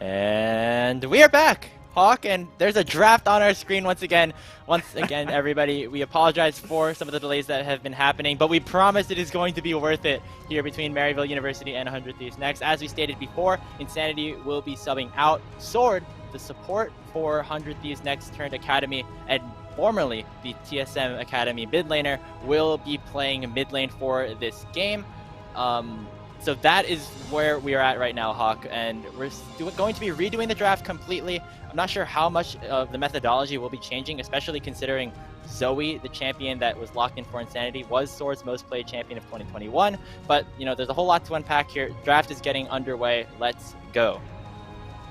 And we are back, Hawk, and there's a draft on our screen once again. Everybody, we apologize for some of the delays that have been happening, but we promise it is going to be worth it here between Maryville University and 100 Thieves Next. As we stated before, Insanity will be subbing out Sword, the support for 100 Thieves Next turned Academy, and formerly the TSM Academy mid laner, will be playing mid lane for this game. So that is where we are at right now, Hawk, and we're going to be redoing the draft completely. I'm not sure how much of the methodology will be changing, especially considering Zoe, the champion that was locked in for Insanity, was Sword's most played champion of 2021. But, you know, there's a whole lot to unpack here. Draft is getting underway. Let's go.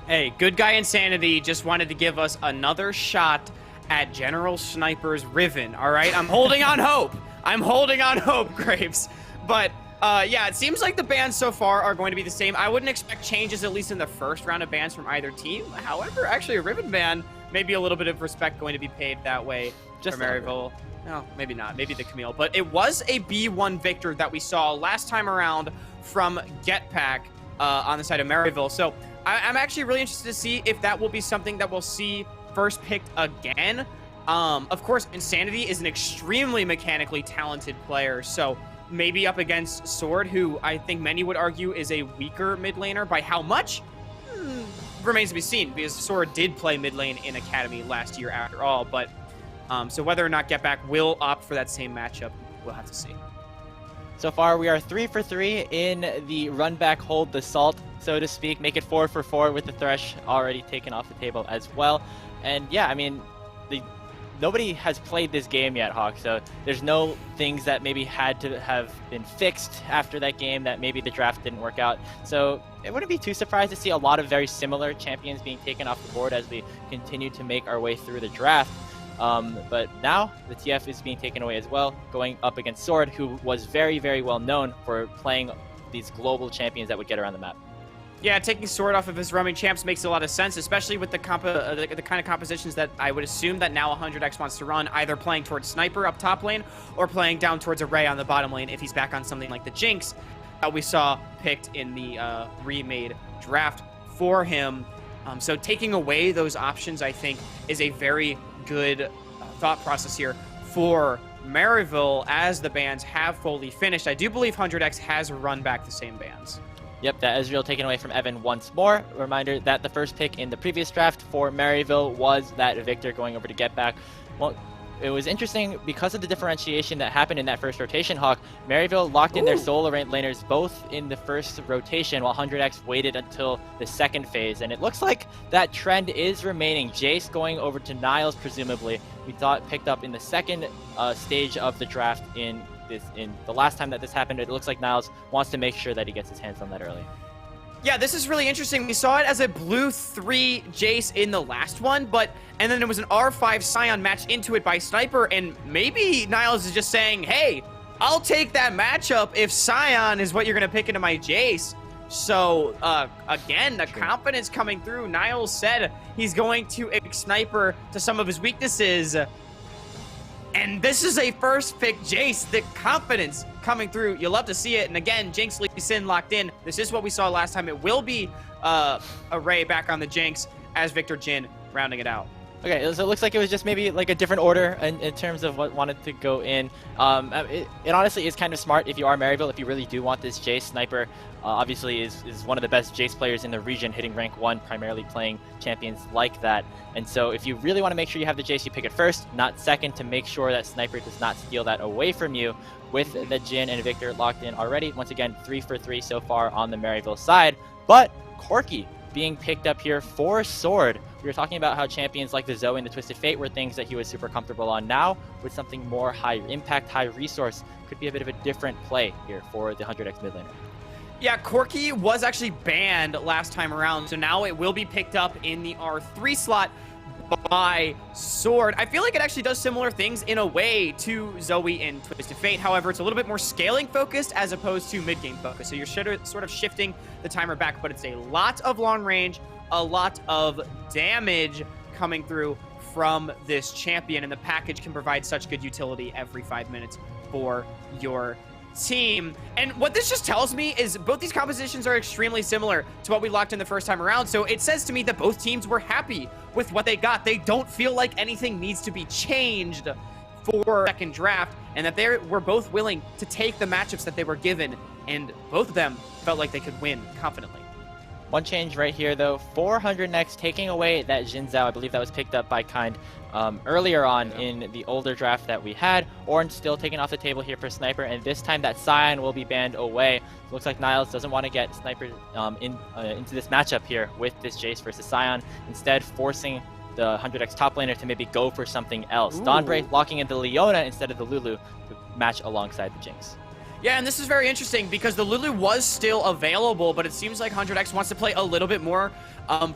Hey, good guy Insanity just wanted to give us another shot at General Sniper's Riven, all right? I'm holding on hope. I'm holding on hope, Graves. But... yeah, it seems like the bans so far are going to be the same. I wouldn't expect changes, at least in the first round of bans from either team. However, actually a Riven ban, maybe a little bit of respect going to be paid that way Just for Maryville. No, maybe not. Maybe the Camille. But it was a B1 victor that we saw last time around from Getpack on the side of Maryville. So I'm actually really interested to see if that will be something that we'll see first picked again. Of course, Insanity is an extremely mechanically talented player, so... maybe up against Sword, who I think many would argue is a weaker mid laner. By how much? Remains to be seen, because Sword did play mid lane in Academy last year after all. But so whether or not Getback will opt for that same matchup, we'll have to see. So far, we are 3 for 3 in the run back, hold the salt, so to speak. Make it 4 for 4 with the Thresh already taken off the table as well. And yeah, I mean, nobody has played this game yet, Hawk, so there's no things that maybe had to have been fixed after that game that maybe the draft didn't work out. So it wouldn't be too surprised to see a lot of very similar champions being taken off the board as we continue to make our way through the draft. But now the TF is being taken away as well, going up against Sword, who was very, very well known for playing these global champions that would get around the map. Yeah, taking Sword off of his roaming champs makes a lot of sense, especially with the kind of compositions that I would assume that now 100X wants to run, either playing towards Sniper up top lane or playing down towards Array on the bottom lane if he's back on something like the Jinx that we saw picked in the remade draft for him. So taking away those options, I think, is a very good thought process here for Maryville as the bans have fully finished. I do believe 100X has run back the same bans. Yep, that Ezreal taken away from Evan once more. Reminder that the first pick in the previous draft for Maryville was that Victor going over to Getback. Well, it was interesting because of the differentiation that happened in that first rotation, Hawk. Maryville locked in their solo laners both in the first rotation, while 100X waited until the second phase. And it looks like that trend is remaining. Jace going over to Niles, presumably. We thought picked up in the second stage of the draft in the last time that this happened. It looks like Niles wants to make sure that he gets his hands on that early. Yeah, this is really interesting. We saw it as a blue 3 Jace in the last one, and then there was an R5 Scion matched into it by Sniper, and maybe Niles is just saying, hey, I'll take that matchup if Scion is what you're going to pick into my Jace. So, again, the confidence coming through. Niles said he's going to Sniper to some of his weaknesses. And this is a first pick Jace, the confidence coming through. You love to see it. And again, Jinx Lee Sin locked in. This is what we saw last time. It will be Array back on the Jinx as Victor Jin rounding it out. Okay, so it looks like it was just maybe like a different order in terms of what wanted to go in. It honestly is kind of smart if you are Maryville, if you really do want this Jace. Sniper obviously is one of the best Jace players in the region, hitting rank 1, primarily playing champions like that. And so if you really want to make sure you have the Jace, you pick it first, not second, to make sure that Sniper does not steal that away from you. With the Jin and Victor locked in already, once again, 3 for 3 so far on the Maryville side. But Corki being picked up here for Sword. We were talking about how champions like the Zoe and the Twisted Fate were things that he was super comfortable on. Now, with something more high impact, high resource, could be a bit of a different play here for the 100X mid laner. Yeah, Corki was actually banned last time around, so now it will be picked up in the R3 slot by Sword. I feel like it actually does similar things in a way to Zoe and Twisted Fate. However, it's a little bit more scaling focused as opposed to mid-game focused. So you're sort of shifting the timer back, but it's a lot of long range, a lot of damage coming through from this champion, and the package can provide such good utility every 5 minutes for your team. And what this just tells me is both these compositions are extremely similar to what we locked in the first time around. So it says to me that both teams were happy with what they got. They don't feel like anything needs to be changed for second draft, and that they were both willing to take the matchups that they were given, and both of them felt like they could win confidently. One change right here, though. 400 Next taking away that Jin Zhao. I believe that was picked up by Kind earlier on in the older draft that we had. Orange still taken off the table here for Sniper, and this time that Scion will be banned away. It looks like Niles doesn't want to get Sniper into this matchup here with this Jace versus Scion, instead forcing the 100X top laner to maybe go for something else. Dawnbreak locking in the Leona instead of the Lulu to match alongside the Jinx. Yeah, and this is very interesting because the Lulu was still available, but it seems like 100X wants to play a little bit more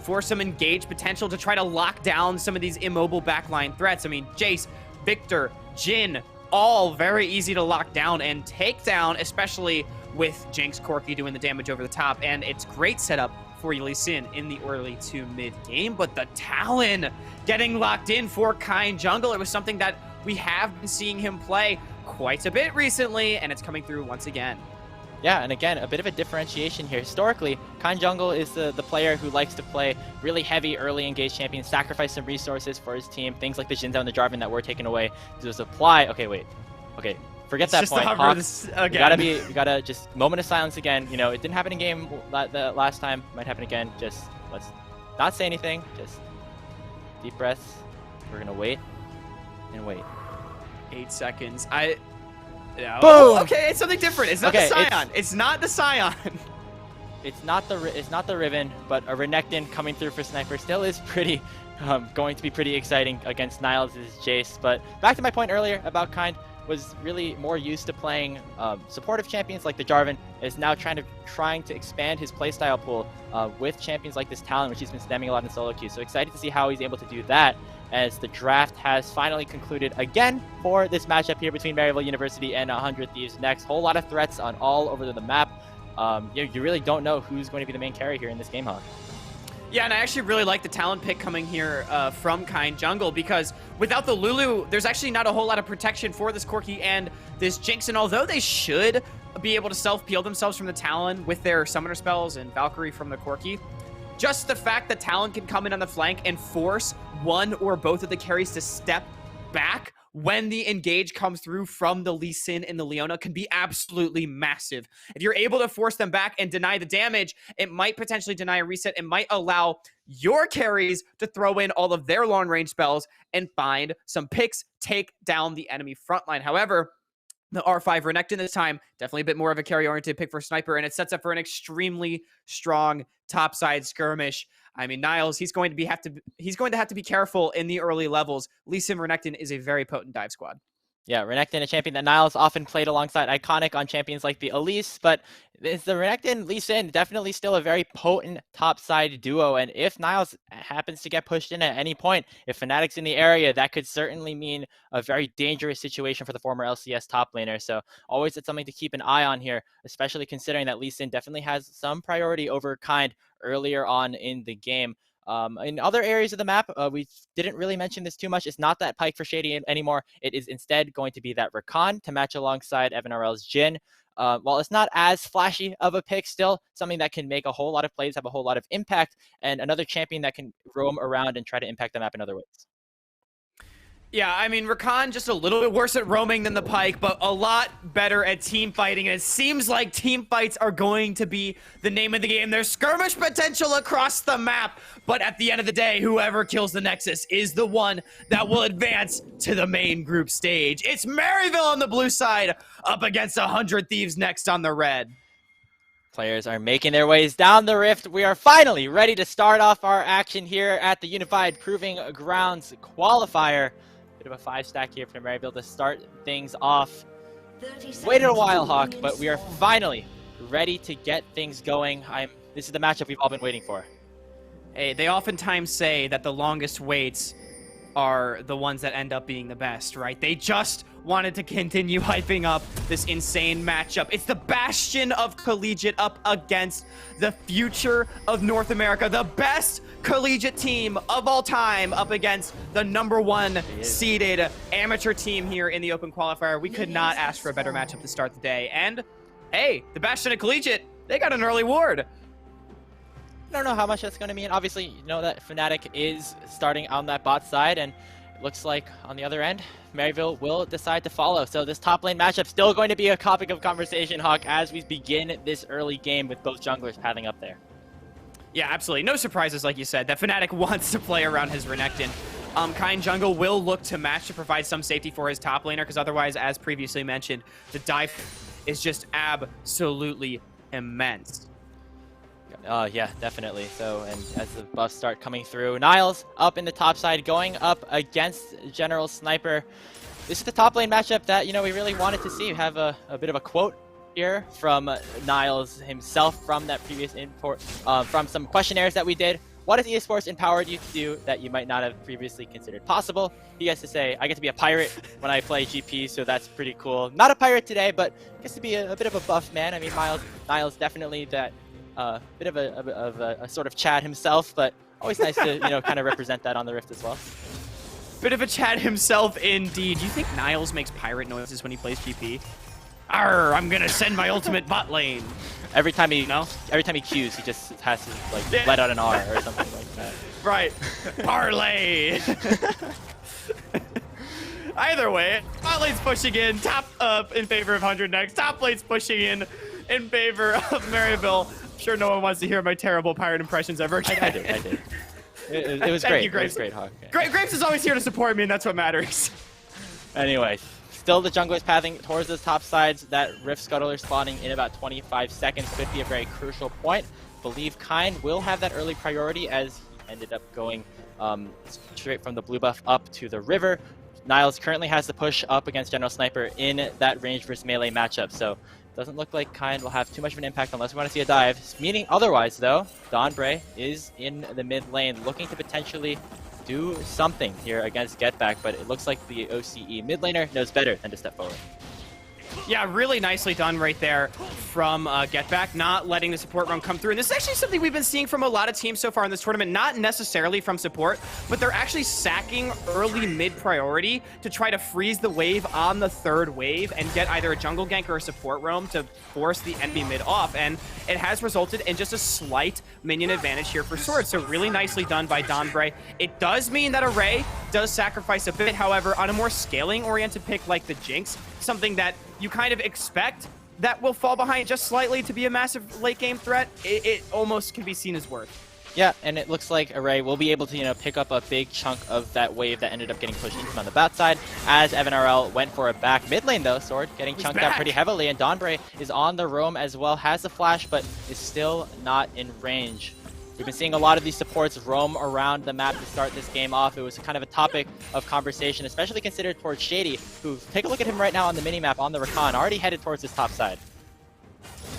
for some engaged potential to try to lock down some of these immobile backline threats. I mean, Jace, Victor, Jin, all very easy to lock down and take down, especially with Jinx Corki doing the damage over the top, and it's great setup for Lee Sin in the early to mid game. But the Talon getting locked in for Kind Jungle, it was something that we have been seeing him play quite a bit recently, and it's coming through once again. Yeah, and again, a bit of a differentiation here. Historically, Kind Jungle is the player who likes to play really heavy early engaged champions, sacrifice some resources for his team, things like the Jin Zhao and the Jarvan that were taken away to supply. Okay, wait. Okay, forget that point. Hawk, we gotta just moment of silence again. You know, it didn't happen in game the last time. Might happen again. Just let's not say anything. Just deep breaths. We're gonna wait and wait. 8 seconds. No. Boom! Okay, it's something different. It's not the Scion. It's not the Scion. It's not the Riven, but a Renekton coming through for Sniper still is pretty going to be pretty exciting against Niles' Jace. But back to my point earlier about Kind was really more used to playing supportive champions like the Jarvan, is now trying to expand his playstyle pool with champions like this Talon, which he's been spamming a lot in solo queue. So excited to see how he's able to do that, as the draft has finally concluded again for this matchup here between Maryville University and 100 Thieves Next. Whole lot of threats on all over the map. You really don't know who's going to be the main carry here in this game, Hawk. Yeah, and I actually really like the talent pick coming here from Kind Jungle, because without the Lulu, there's actually not a whole lot of protection for this Corki and this Jinx, and although they should be able to self-peel themselves from the Talon with their Summoner spells and Valkyrie from the Corki, just the fact that Talon can come in on the flank and force one or both of the carries to step back when the engage comes through from the Lee Sin and the Leona can be absolutely massive. If you're able to force them back and deny the damage, it might potentially deny a reset. It might allow your carries to throw in all of their long-range spells and find some picks, take down the enemy frontline. However, the R5 Renekton this time, definitely a bit more of a carry-oriented pick for Sniper, and it sets up for an extremely strong topside skirmish. I mean, Niles, he's going to have to be careful in the early levels. Lee Sin Renekton is a very potent dive squad. Yeah, Renekton, a champion that Niles often played alongside Iconic on champions like the Elise, but it's the Renekton, Lee Sin, definitely still a very potent topside duo, and if Niles happens to get pushed in at any point, if Fnatic's in the area, that could certainly mean a very dangerous situation for the former LCS top laner, so always it's something to keep an eye on here, especially considering that Lee Sin definitely has some priority over Kind earlier on in the game. In other areas of the map, we didn't really mention this too much. It's not that Pike for Shady anymore. It is instead going to be that Rakan to match alongside Evan RL's Jhin. While it's not as flashy of a pick, still something that can make a whole lot of plays, have a whole lot of impact, and another champion that can roam around and try to impact the map in other ways. Yeah, I mean, Rakan just a little bit worse at roaming than the Pike, but a lot better at team fighting. And it seems like team fights are going to be the name of the game. There's skirmish potential across the map, but at the end of the day, whoever kills the Nexus is the one that will advance to the main group stage. It's Maryville on the blue side up against 100 Thieves Next on the red. Players are making their ways down the rift. We are finally ready to start off our action here at the Unified Proving Grounds Qualifier. Bit of a 5-stack here for Maryville to start things off. Waited a while, Hawk, but we are finally ready to get things going. This is the matchup we've all been waiting for. Hey, they oftentimes say that the longest waits are the ones that end up being the best, right? They just wanted to continue hyping up this insane matchup. It's the bastion of collegiate up against the future of North America, the best collegiate team of all time up against the #1 seeded amateur team here in the Open Qualifier. We could not ask for a better matchup to start the day. And hey, the bastion of collegiate, they got an early ward. I don't know how much that's going to mean. Obviously, you know that Fnatic is starting on that bot side, and it looks like on the other end, Maryville will decide to follow. So this top lane matchup still going to be a topic of conversation, Hawk, as we begin this early game with both junglers pathing up there. Yeah, absolutely. No surprises, like you said, that Fnatic wants to play around his Renekton. Kind Jungle will look to match to provide some safety for his top laner, because otherwise, as previously mentioned, the dive is just absolutely immense. Yeah, definitely. So, and as the buffs start coming through, Niles up in the top side, going up against General Sniper. This is the top lane matchup that, you know, we really wanted to see. We have a bit of a quote here from Niles himself from that previous import, from some questionnaires that we did. What has esports empowered you to do that you might not have previously considered possible? He gets to say, I get to be a pirate when I play GP, so that's pretty cool. Not a pirate today, but gets to be a bit of a buff man. I mean, Niles definitely that bit of a sort of Chad himself, but always nice to, you know, kind of represent that on the Rift as well. Bit of a Chad himself indeed. Do you think Niles makes pirate noises when he plays GP? Arr, I'm gonna send my ultimate bot lane. Every time he queues, he just has to like let out an R or something like that. Right. Parlay. Either way, bot lane's pushing in, top up in favor of 100 Next. Top lane's pushing in favor of Maryville. I'm sure no one wants to hear my terrible pirate impressions ever again. I did. It was great. It was great, Hawk. Yeah. Grapes is always here to support me, and that's what matters. Anyway, still the junglers pathing towards the top sides. That Rift Scuttler spawning in about 25 seconds could be a very crucial point. Believe Kind will have that early priority as he ended up going straight from the blue buff up to the river. Niles currently has the push up against General Sniper in that range versus melee matchup, so doesn't look like Kind will have too much of an impact unless we want to see a dive. Meaning otherwise, though, Donbray is in the mid lane looking to potentially do something here against Getback, but it looks like the OCE mid laner knows better than to step forward. Yeah, really nicely done right there from Getback, not letting the support run come through. And this is actually something we've been seeing from a lot of teams so far in this tournament, not necessarily from support, but they're actually sacking early mid priority to try to freeze the wave on the third wave and get either a jungle gank or a support roam to force the enemy mid off. And it has resulted in just a slight minion advantage here for Sword. So really nicely done by Donbray. It does mean that Array does sacrifice a bit. However, on a more scaling-oriented pick like the Jinx, something that you kind of expect that will fall behind just slightly to be a massive late game threat, it almost can be seen as worth. Yeah, and it looks like Array will be able to, you know, pick up a big chunk of that wave that ended up getting pushed into him on the bat side, as Evan RL went for a back mid lane though. Sword getting chunked out pretty heavily, and Donbray is on the roam as well, has the flash, but is still not in range. We've been seeing a lot of these supports roam around the map to start this game off. It was kind of a topic of conversation, especially considered towards Shady, who, take a look at him right now on the minimap on the Rakan, already headed towards his top side.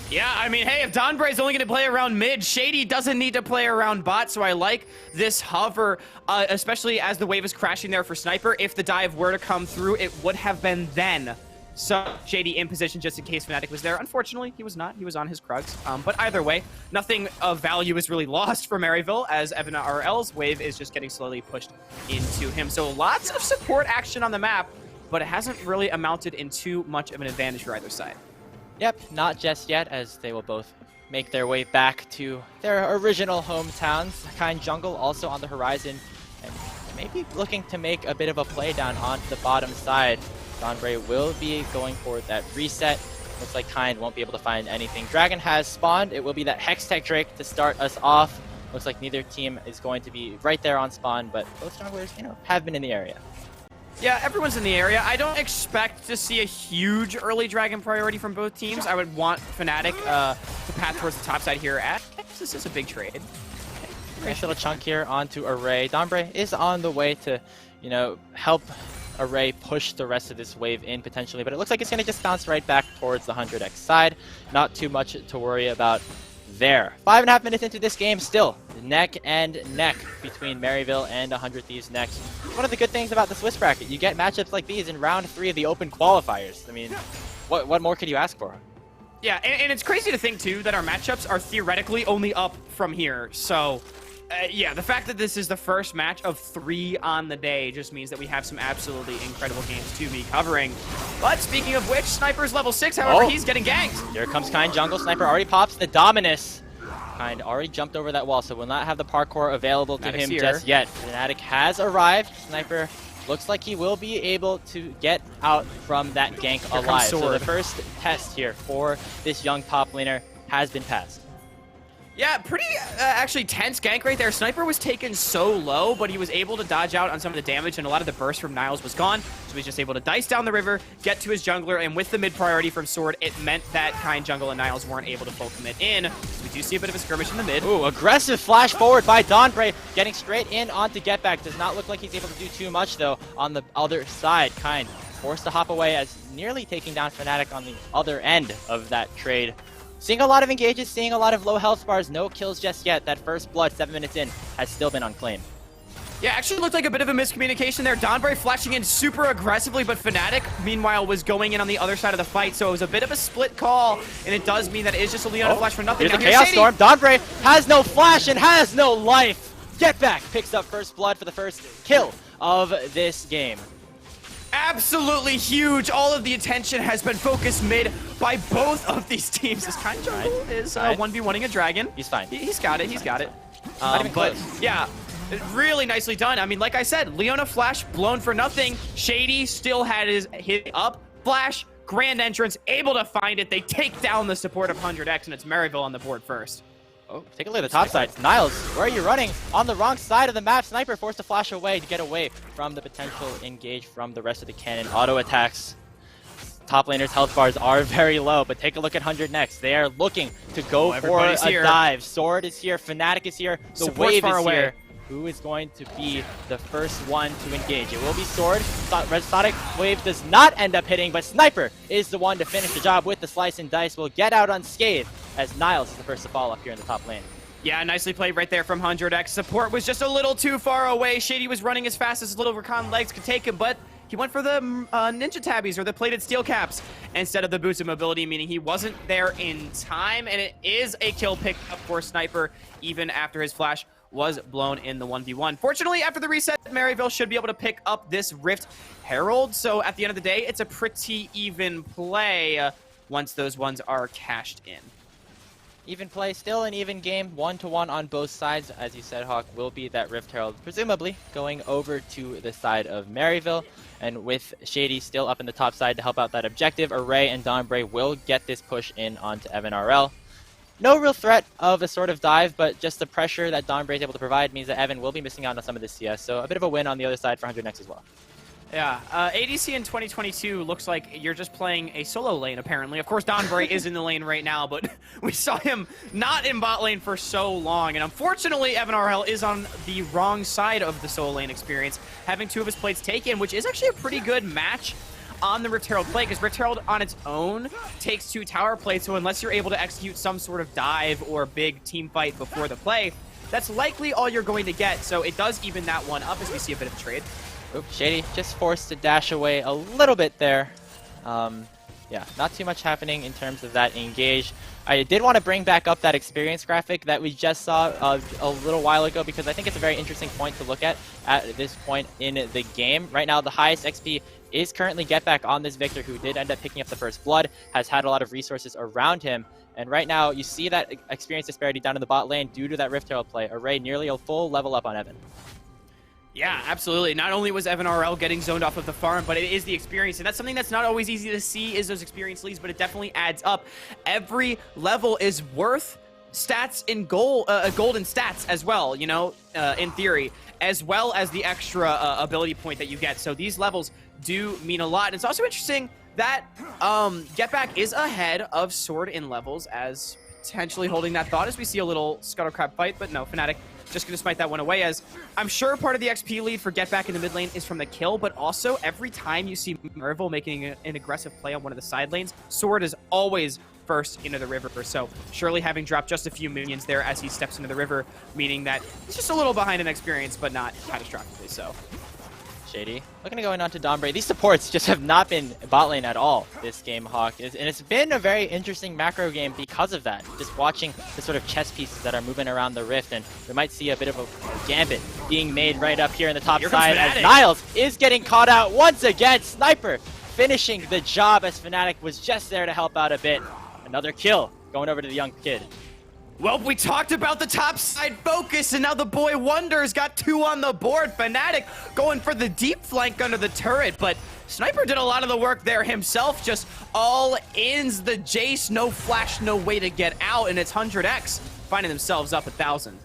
Yeah, I mean, hey, if Donbray's only going to play around mid, Shady doesn't need to play around bot, so I like this hover, especially as the wave is crashing there for Sniper. If the dive were to come through, it would have been then. So Shady in position just in case Fnatic was there. Unfortunately, he was not. He was on his Krugs. But either way, nothing of value is really lost for Maryville, as Evan RL's wave is just getting slowly pushed into him. So lots of support action on the map, but it hasn't really amounted in too much of an advantage for either side. Yep, not just yet, as they will both make their way back to their original hometowns. Kind Jungle also on the horizon, and maybe looking to make a bit of a play down onto the bottom side. Donbray will be going for that reset. Looks like Kind won't be able to find anything. Dragon has spawned. It will be that Hextech Drake to start us off. Looks like neither team is going to be right there on spawn, but both junglers, you know, have been in the area. Yeah, everyone's in the area. I don't expect to see a huge early Dragon priority from both teams. I would want Fnatic to path towards the top side here. This is a big trade. Nice little chunk here onto Array. Donbray is on the way to, you know, help Array push the rest of this wave in potentially, but it looks like it's going to just bounce right back towards the 100x side. Not too much to worry about there. 5.5 minutes into this game, still neck and neck between Maryville and 100 Thieves Next. One of the good things about the Swiss bracket, you get matchups like these in round 3 of the open qualifiers. I mean, what more could you ask for? Yeah, and it's crazy to think, too, that our matchups are theoretically only up from here. So, yeah, the fact that this is the first match of 3 on the day just means that we have some absolutely incredible games to be covering. But speaking of which, Sniper's level 6, however, he's getting ganked. Here comes Kind jungle. Sniper already pops the Dominus. Kind already jumped over that wall, so will not have the parkour available to him just yet. Fnatic has arrived. Sniper looks like he will be able to get out from that gank alive. So the first test here for this young top laner has been passed. Yeah, pretty actually tense gank right there. Sniper was taken so low, but he was able to dodge out on some of the damage, and a lot of the burst from Niles was gone. So he's just able to dice down the river, get to his jungler, and with the mid priority from Sword, it meant that Kind jungle and Niles weren't able to full commit in. So we do see a bit of a skirmish in the mid. Ooh, aggressive flash forward by Dawnbray, getting straight in onto Get Back. Does not look like he's able to do too much, though, on the other side. Kind forced to hop away as nearly taking down Fnatic on the other end of that trade. Seeing a lot of engages, seeing a lot of low health bars, no kills just yet. That first blood, 7 minutes in, has still been unclaimed. Yeah, actually looked like a bit of a miscommunication there. Dawnbray flashing in super aggressively, but Fnatic, meanwhile, was going in on the other side of the fight, so it was a bit of a split call, and it does mean that it is just a Leona flash for nothing. Here's a Chaos Storm. Dawnbray has no flash and has no life. Get Back picks up first blood for the first kill of this game. Absolutely huge. All of the attention has been focused mid by both of these teams. This Kind jungle is 1v1ing a dragon. He's fine. He's got it. He's got it. Not even but close. yeah, really nicely done. I mean, like I said, Leona flash blown for nothing. Shady still had his hit up. Flash, grand entrance, able to find it. They take down the support of 100X, and it's Maryville on the board first. Oh, take a look at the top side. Niles, where are you running? On the wrong side of the map. Sniper forced to flash away to get away from the potential engage from the rest of the cannon. Auto attacks. Top laner's health bars are very low, but take a look at 100 Next. They are looking to go for a dive. Sword is here. Fnatic is here. The wave is here. Who is going to be the first one to engage? It will be Sword. Red Sonic Wave does not end up hitting, but Sniper is the one to finish the job with the slice and dice. Will get out unscathed as Niles is the first to fall up here in the top lane. Yeah, nicely played right there from 100X. Support was just a little too far away. Shady was running as fast as his little Rakan legs could take him, but he went for the ninja tabbies or the plated steel caps instead of the boots of mobility, meaning he wasn't there in time, and it is a kill pick up for Sniper even after his flash was blown in the 1v1. Fortunately, after the reset, Maryville should be able to pick up this Rift Herald, so at the end of the day, it's a pretty even play once those ones are cashed in. Even play, still an even game, 1-1 on both sides. As you said, Hawk, will be that Rift Herald, presumably going over to the side of Maryville. And with Shady still up in the top side to help out that objective, Array and Dawnbray will get this push in onto Evan RL. No real threat of a sort of dive, but just the pressure that Dawnbray is able to provide means that Evan will be missing out on some of this CS. So a bit of a win on the other side for 100 Next as well. Yeah, ADC in 2022 looks like you're just playing a solo lane, apparently. Of course, Dawnbray is in the lane right now, but we saw him not in bot lane for so long. And unfortunately, Evan RL is on the wrong side of the solo lane experience, having 2 of his plates taken, which is actually a pretty good match on the Rift Herald play, because Rift Herald on its own takes 2 tower plates, so unless you're able to execute some sort of dive or big team fight before the play, that's likely all you're going to get. So it does even that one up as we see a bit of a trade. Oops, Shady just forced to dash away a little bit there. Yeah, not too much happening in terms of that engage. I did want to bring back up that experience graphic that we just saw a little while ago, because I think it's a very interesting point to look at this point in the game. Right now, the highest XP is currently Get Back on this Victor, who did end up picking up the first blood, has had a lot of resources around him. And right now, you see that experience disparity down in the bot lane due to that Rift Herald play. Array nearly a full level up on Evan. Yeah, absolutely. Not only was Evan RL getting zoned off of the farm, but it is the experience. And that's something that's not always easy to see, is those experience leads, but it definitely adds up. Every level is worth stats in golden stats as well, you know, in theory, as well as the extra ability point that you get. So these levels do mean a lot. And it's also interesting that Get Back is ahead of Sword in levels, as potentially holding that thought as we see a little Scuttle Crab fight, but no, Fnatic just going to smite that one away, as I'm sure part of the XP lead for Get Back in the mid lane is from the kill, but also every time you see Maryville making an aggressive play on one of the side lanes, Sword is always first into the river. So surely having dropped just a few minions there as he steps into the river, meaning that he's just a little behind in experience, but not catastrophically so. Shady looking to go in onto Dombre. These supports just have not been bot lane at all this game, Hawk. And it's been a very interesting macro game because of that. Just watching the sort of chess pieces that are moving around the rift, and we might see a bit of a gambit being made right up here in the top side as Niles is getting caught out once again. Sniper finishing the job as Fnatic was just there to help out a bit. Another kill going over to the young kid. Well, we talked about the top side focus, and now the boy Wonder's got 2 on the board. Fnatic going for the deep flank under the turret, but Sniper did a lot of the work there himself, just all ins the Jace, no flash, no way to get out, and it's 100x finding themselves up 1,000.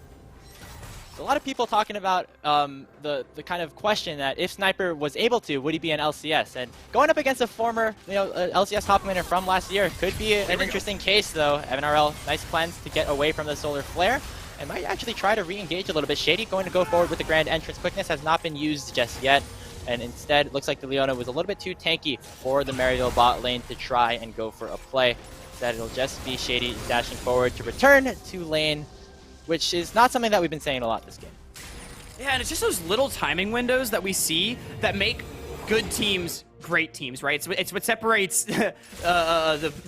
A lot of people talking about the kind of question that if Sniper was able to, would he be an LCS? And going up against a former LCS top laner from last year could be an interesting case, though. MNRL, nice cleanse to get away from the Solar Flare and might actually try to re-engage a little bit. Shady going to go forward with the Grand Entrance. Quickness has not been used just yet, and instead it looks like the Leona was a little bit too tanky for the Maryville bot lane to try and go for a play. Instead, it'll just be Shady dashing forward to return to lane, which is not something that we've been saying a lot this game. Yeah, and it's just those little timing windows that we see that make good teams great teams, right? It's what separates the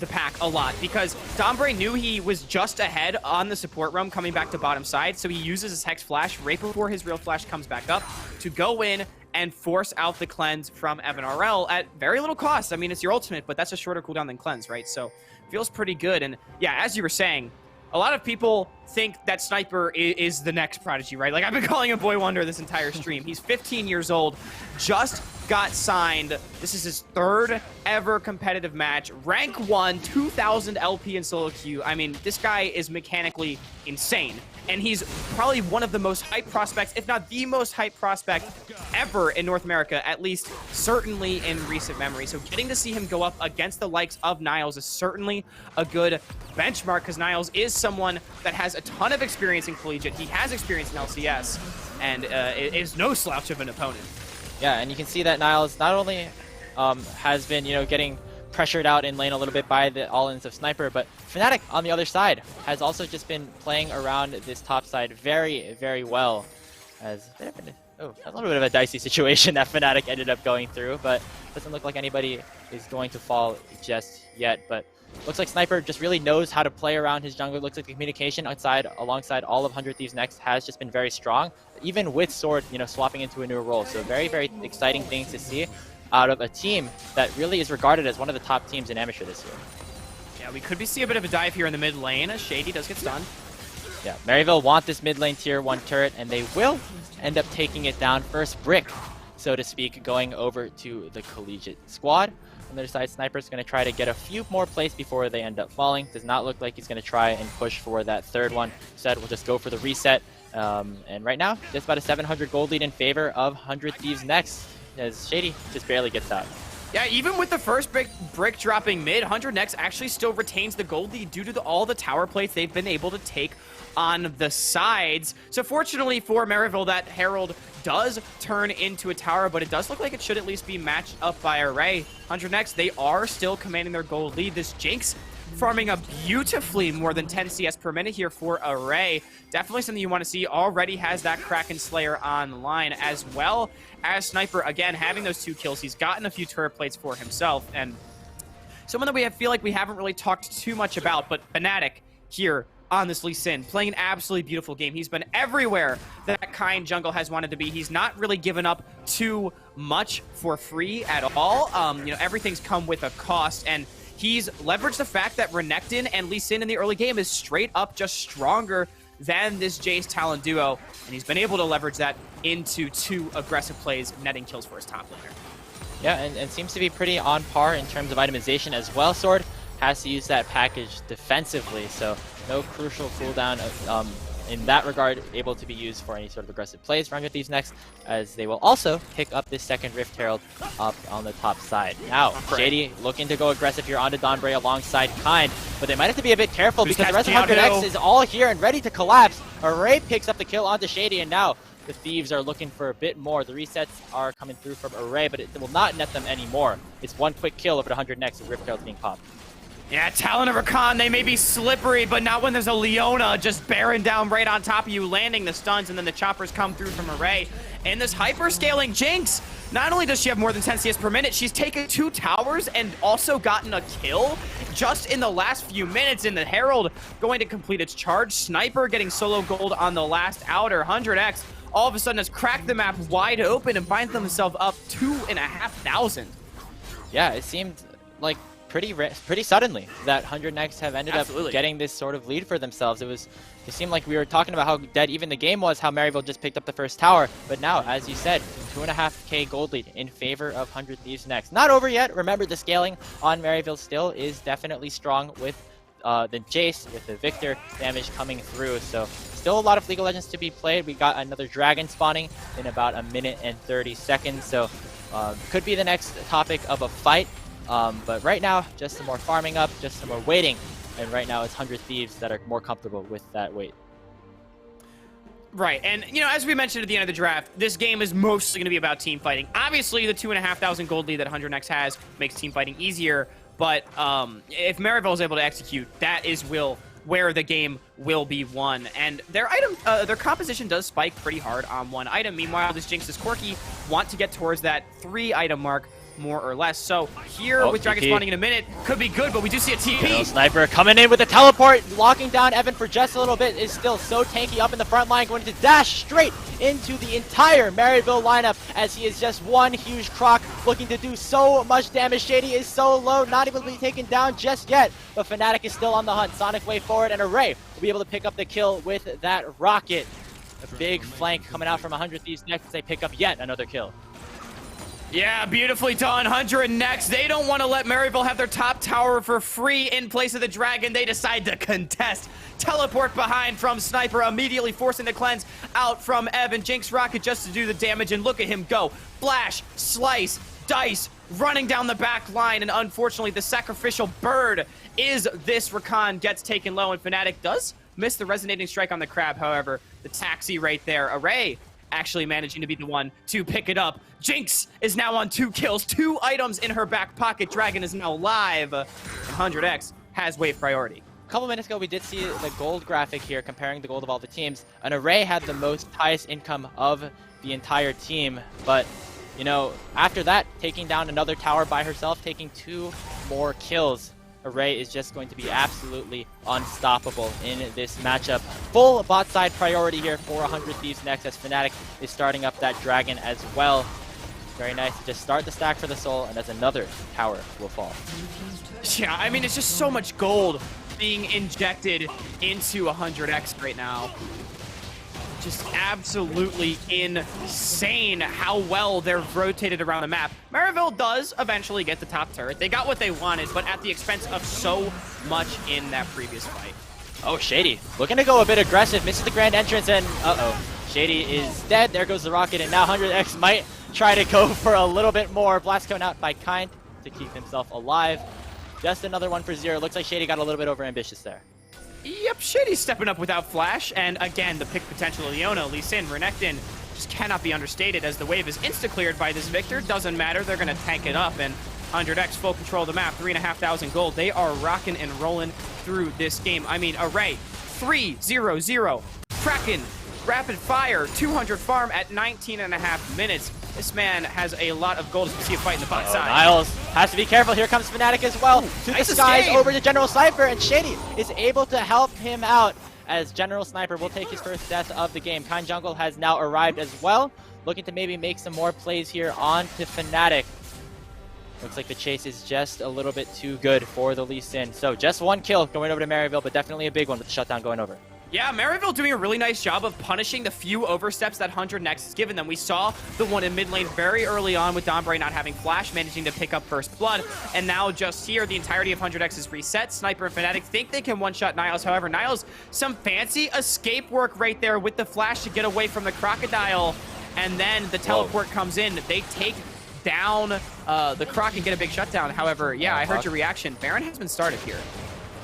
pack a lot, because Dombre knew he was just ahead on the support roam coming back to bottom side, so he uses his Hex Flash right before his real flash comes back up to go in and force out the cleanse from MNRL at very little cost. I mean, it's your ultimate, but that's a shorter cooldown than cleanse, right? So feels pretty good. And yeah, as you were saying, a lot of people think that Sniper is the next Prodigy, right? Like, I've been calling him Boy Wonder this entire stream. He's 15 years old, just got signed. This is his 3rd ever competitive match. Rank 1, 2,000 LP in solo queue. I mean, this guy is mechanically insane. And he's probably one of the most hyped prospects, if not the most hyped prospect ever in North America, at least certainly in recent memory. So getting to see him go up against the likes of Niles is certainly a good benchmark, because Niles is someone that has a ton of experience in collegiate. He has experience in LCS, and is no slouch of an opponent. Yeah, and you can see that Niles not only has been, getting pressured out in lane a little bit by the all-ins of Sniper, but Fnatic on the other side has also just been playing around this top side very, very well. As a little bit of a dicey situation that Fnatic ended up going through, but doesn't look like anybody is going to fall just yet. But looks like Sniper just really knows how to play around his jungle. Looks like the communication alongside all of 100 Thieves Next has just been very strong, even with Sword, swapping into a new role. So very, very exciting things to see out of a team that really is regarded as one of the top teams in amateur this year. Yeah, we could see a bit of a dive here in the mid lane as Shady does get stunned. Yeah, Maryville want this mid lane tier 1 turret, and they will end up taking it down. First brick, so to speak, going over to the collegiate squad. On the other side, Sniper's going to try to get a few more plays before they end up falling. Does not look like he's going to try and push for that 3rd one. Instead, we'll just go for the reset. And right now, just about a 700 gold lead in favor of 100 Thieves Next, as Shady just barely gets out. Yeah, even with the first brick dropping mid, 100 Next actually still retains the gold lead due to all the tower plates they've been able to take on the sides. So fortunately for Maryville, that Herald does turn into a tower, but it does look like it should at least be matched up by Array. 100 Next, they are still commanding their gold lead. This Jinx farming up beautifully more than 10 CS per minute here for Array. Definitely something you want to see. Already has that Kraken Slayer online, as well as Sniper, again, having those 2 kills. He's gotten a few turret plates for himself, and someone that we feel like we haven't really talked too much about, but Fnatic here on this Lee Sin, playing an absolutely beautiful game. He's been everywhere that Kind Jungle has wanted to be. He's not really given up too much for free at all. Everything's come with a cost, and he's leveraged the fact that Renekton and Lee Sin in the early game is straight up just stronger than this Jace Talon duo, and he's been able to leverage that into 2 aggressive plays, netting kills for his top laner. Yeah, and seems to be pretty on par in terms of itemization as well. Sword has to use that package defensively, so no crucial cooldown in that regard able to be used for any sort of aggressive plays for 100 Thieves Next, as they will also pick up this 2nd Rift Herald up on the top side. Now, Shady looking to go aggressive here onto Dombre alongside Kind, but they might have to be a bit careful because the rest of 100X is all here and ready to collapse. Array picks up the kill onto Shady, and now the Thieves are looking for a bit more. The resets are coming through from Array, but it will not net them anymore. It's 1 quick kill over to 100 Next with Rift Herald being popped. Yeah, Talon and Rakan, they may be slippery, but not when there's a Leona just bearing down right on top of you, landing the stuns, and then the choppers come through from Array. And this hyper-scaling Jinx, not only does she have more than 10 CS per minute, she's taken 2 towers and also gotten a kill just in the last few minutes. In the Herald going to complete its charge. Sniper getting solo gold on the last outer. 100X all of a sudden has cracked the map wide open and finds themselves up 2,500. Yeah, it seemed like pretty suddenly that 100 Next have ended up getting this sort of lead for themselves. It seemed like we were talking about how dead even the game was, how Maryville just picked up the first tower, but now, as you said, 2.5k gold lead in favor of 100 Thieves Next. Not over yet. Remember, the scaling on Maryville still is definitely strong with the Jace, with the Victor damage coming through, so still a lot of League of Legends to be played. We got another dragon spawning in about 1 minute and 30 seconds, so could be the next topic of a fight. But right now, just some more farming up, just some more waiting, and right now it's 100 Thieves that are more comfortable with that wait. Right, and you know, as we mentioned at the end of the draft, this game is mostly going to be about team fighting. Obviously, the 2,500 gold lead that 100 Next has makes team fighting easier, but if Maryville is able to execute, that is where the game will be won. And their composition does spike pretty hard on 1 item. Meanwhile, this Jinx is quirky, want to get towards that 3 item mark, more or less. So here with Dragon spawning in a minute, could be good, but we do see a TP. Sniper coming in with a teleport, locking down Evan for just a little bit, is still so tanky up in the front line, going to dash straight into the entire Maryville lineup as he is just one huge croc looking to do so much damage. Shady is so low, not able to be taken down just yet, but Fnatic is still on the hunt. Sonic way forward, and Array will be able to pick up the kill with that rocket. A big flank coming out from 100 Thieves Next as they pick up yet another kill. Yeah, beautifully done. 100 Next. They don't want to let Maryville have their top tower for free in place of the dragon. They decide to contest. Teleport behind from Sniper, immediately forcing the cleanse out from Evan. Jinx rocket just to do the damage, and look at him go. Flash, slice, dice, running down the back line, and unfortunately the sacrificial bird is this Rakan gets taken low, and Fnatic does miss the resonating strike on the crab. However, the taxi right there. Array actually managing to be the one to pick it up. Jinx is now on 2 kills, 2 items in her back pocket. Dragon is now live. 100X has wave priority. A couple minutes ago, we did see the gold graphic here comparing the gold of all the teams. And Array had the highest income of the entire team. But, you know, after that, taking down another tower by herself, taking 2 more kills, Array is just going to be absolutely unstoppable in this matchup. Full bot side priority here for 100 Thieves Next as Fnatic is starting up that dragon as well. Very nice to just start the stack for the soul, and as another tower will fall. Yeah, I mean, it's just so much gold being injected into 100X right now. Just absolutely insane how well they're rotated around the map. Maryville does eventually get the top turret. They got what they wanted, but at the expense of so much in that previous fight. Oh, Shady looking to go a bit aggressive, misses the grand entrance, and Shady is dead. There goes the rocket, and now 100X might try to go for a little bit more. Blast coming out by Kind to keep himself alive. Just another 1 for 0. Looks like Shady got a little bit over ambitious there. Yep, Shady's stepping up without flash, and again, the pick potential of Leona, Lee Sin, Renekton, just cannot be understated as the wave is insta-cleared by this Victor. Doesn't matter, they're gonna tank it up, and 100X full control of the map, 3,500 gold. They are rocking and rolling through this game. I mean, Array, 3-0-0, Kraken, rapid fire, 200 farm at 19.5 minutes. This man has a lot of gold as we see a fight in the bot side. Niles has to be careful. Here comes Fnatic as well. To the skies over to General Sniper, and Shady is able to help him out as General Sniper will take his first death of the game. Kind Jungle has now arrived as well, looking to maybe make some more plays here on to Fnatic. Looks like the chase is just a little bit too good for the Lee Sin. So just 1 kill going over to Maryville, but definitely a big one with the shutdown going over. Yeah, Maryville doing a really nice job of punishing the few oversteps that 100 Next has given them. We saw the one in mid lane very early on with Dombre not having flash, managing to pick up first blood. And now just here, the entirety of 100X is reset. Sniper and Fnatic think they can one-shot Niles. However, Niles, some fancy escape work right there with the flash to get away from the Crocodile. And then the teleport comes in. They take down the Croc and get a big shutdown. However, yeah, I heard your reaction. Baron has been started here.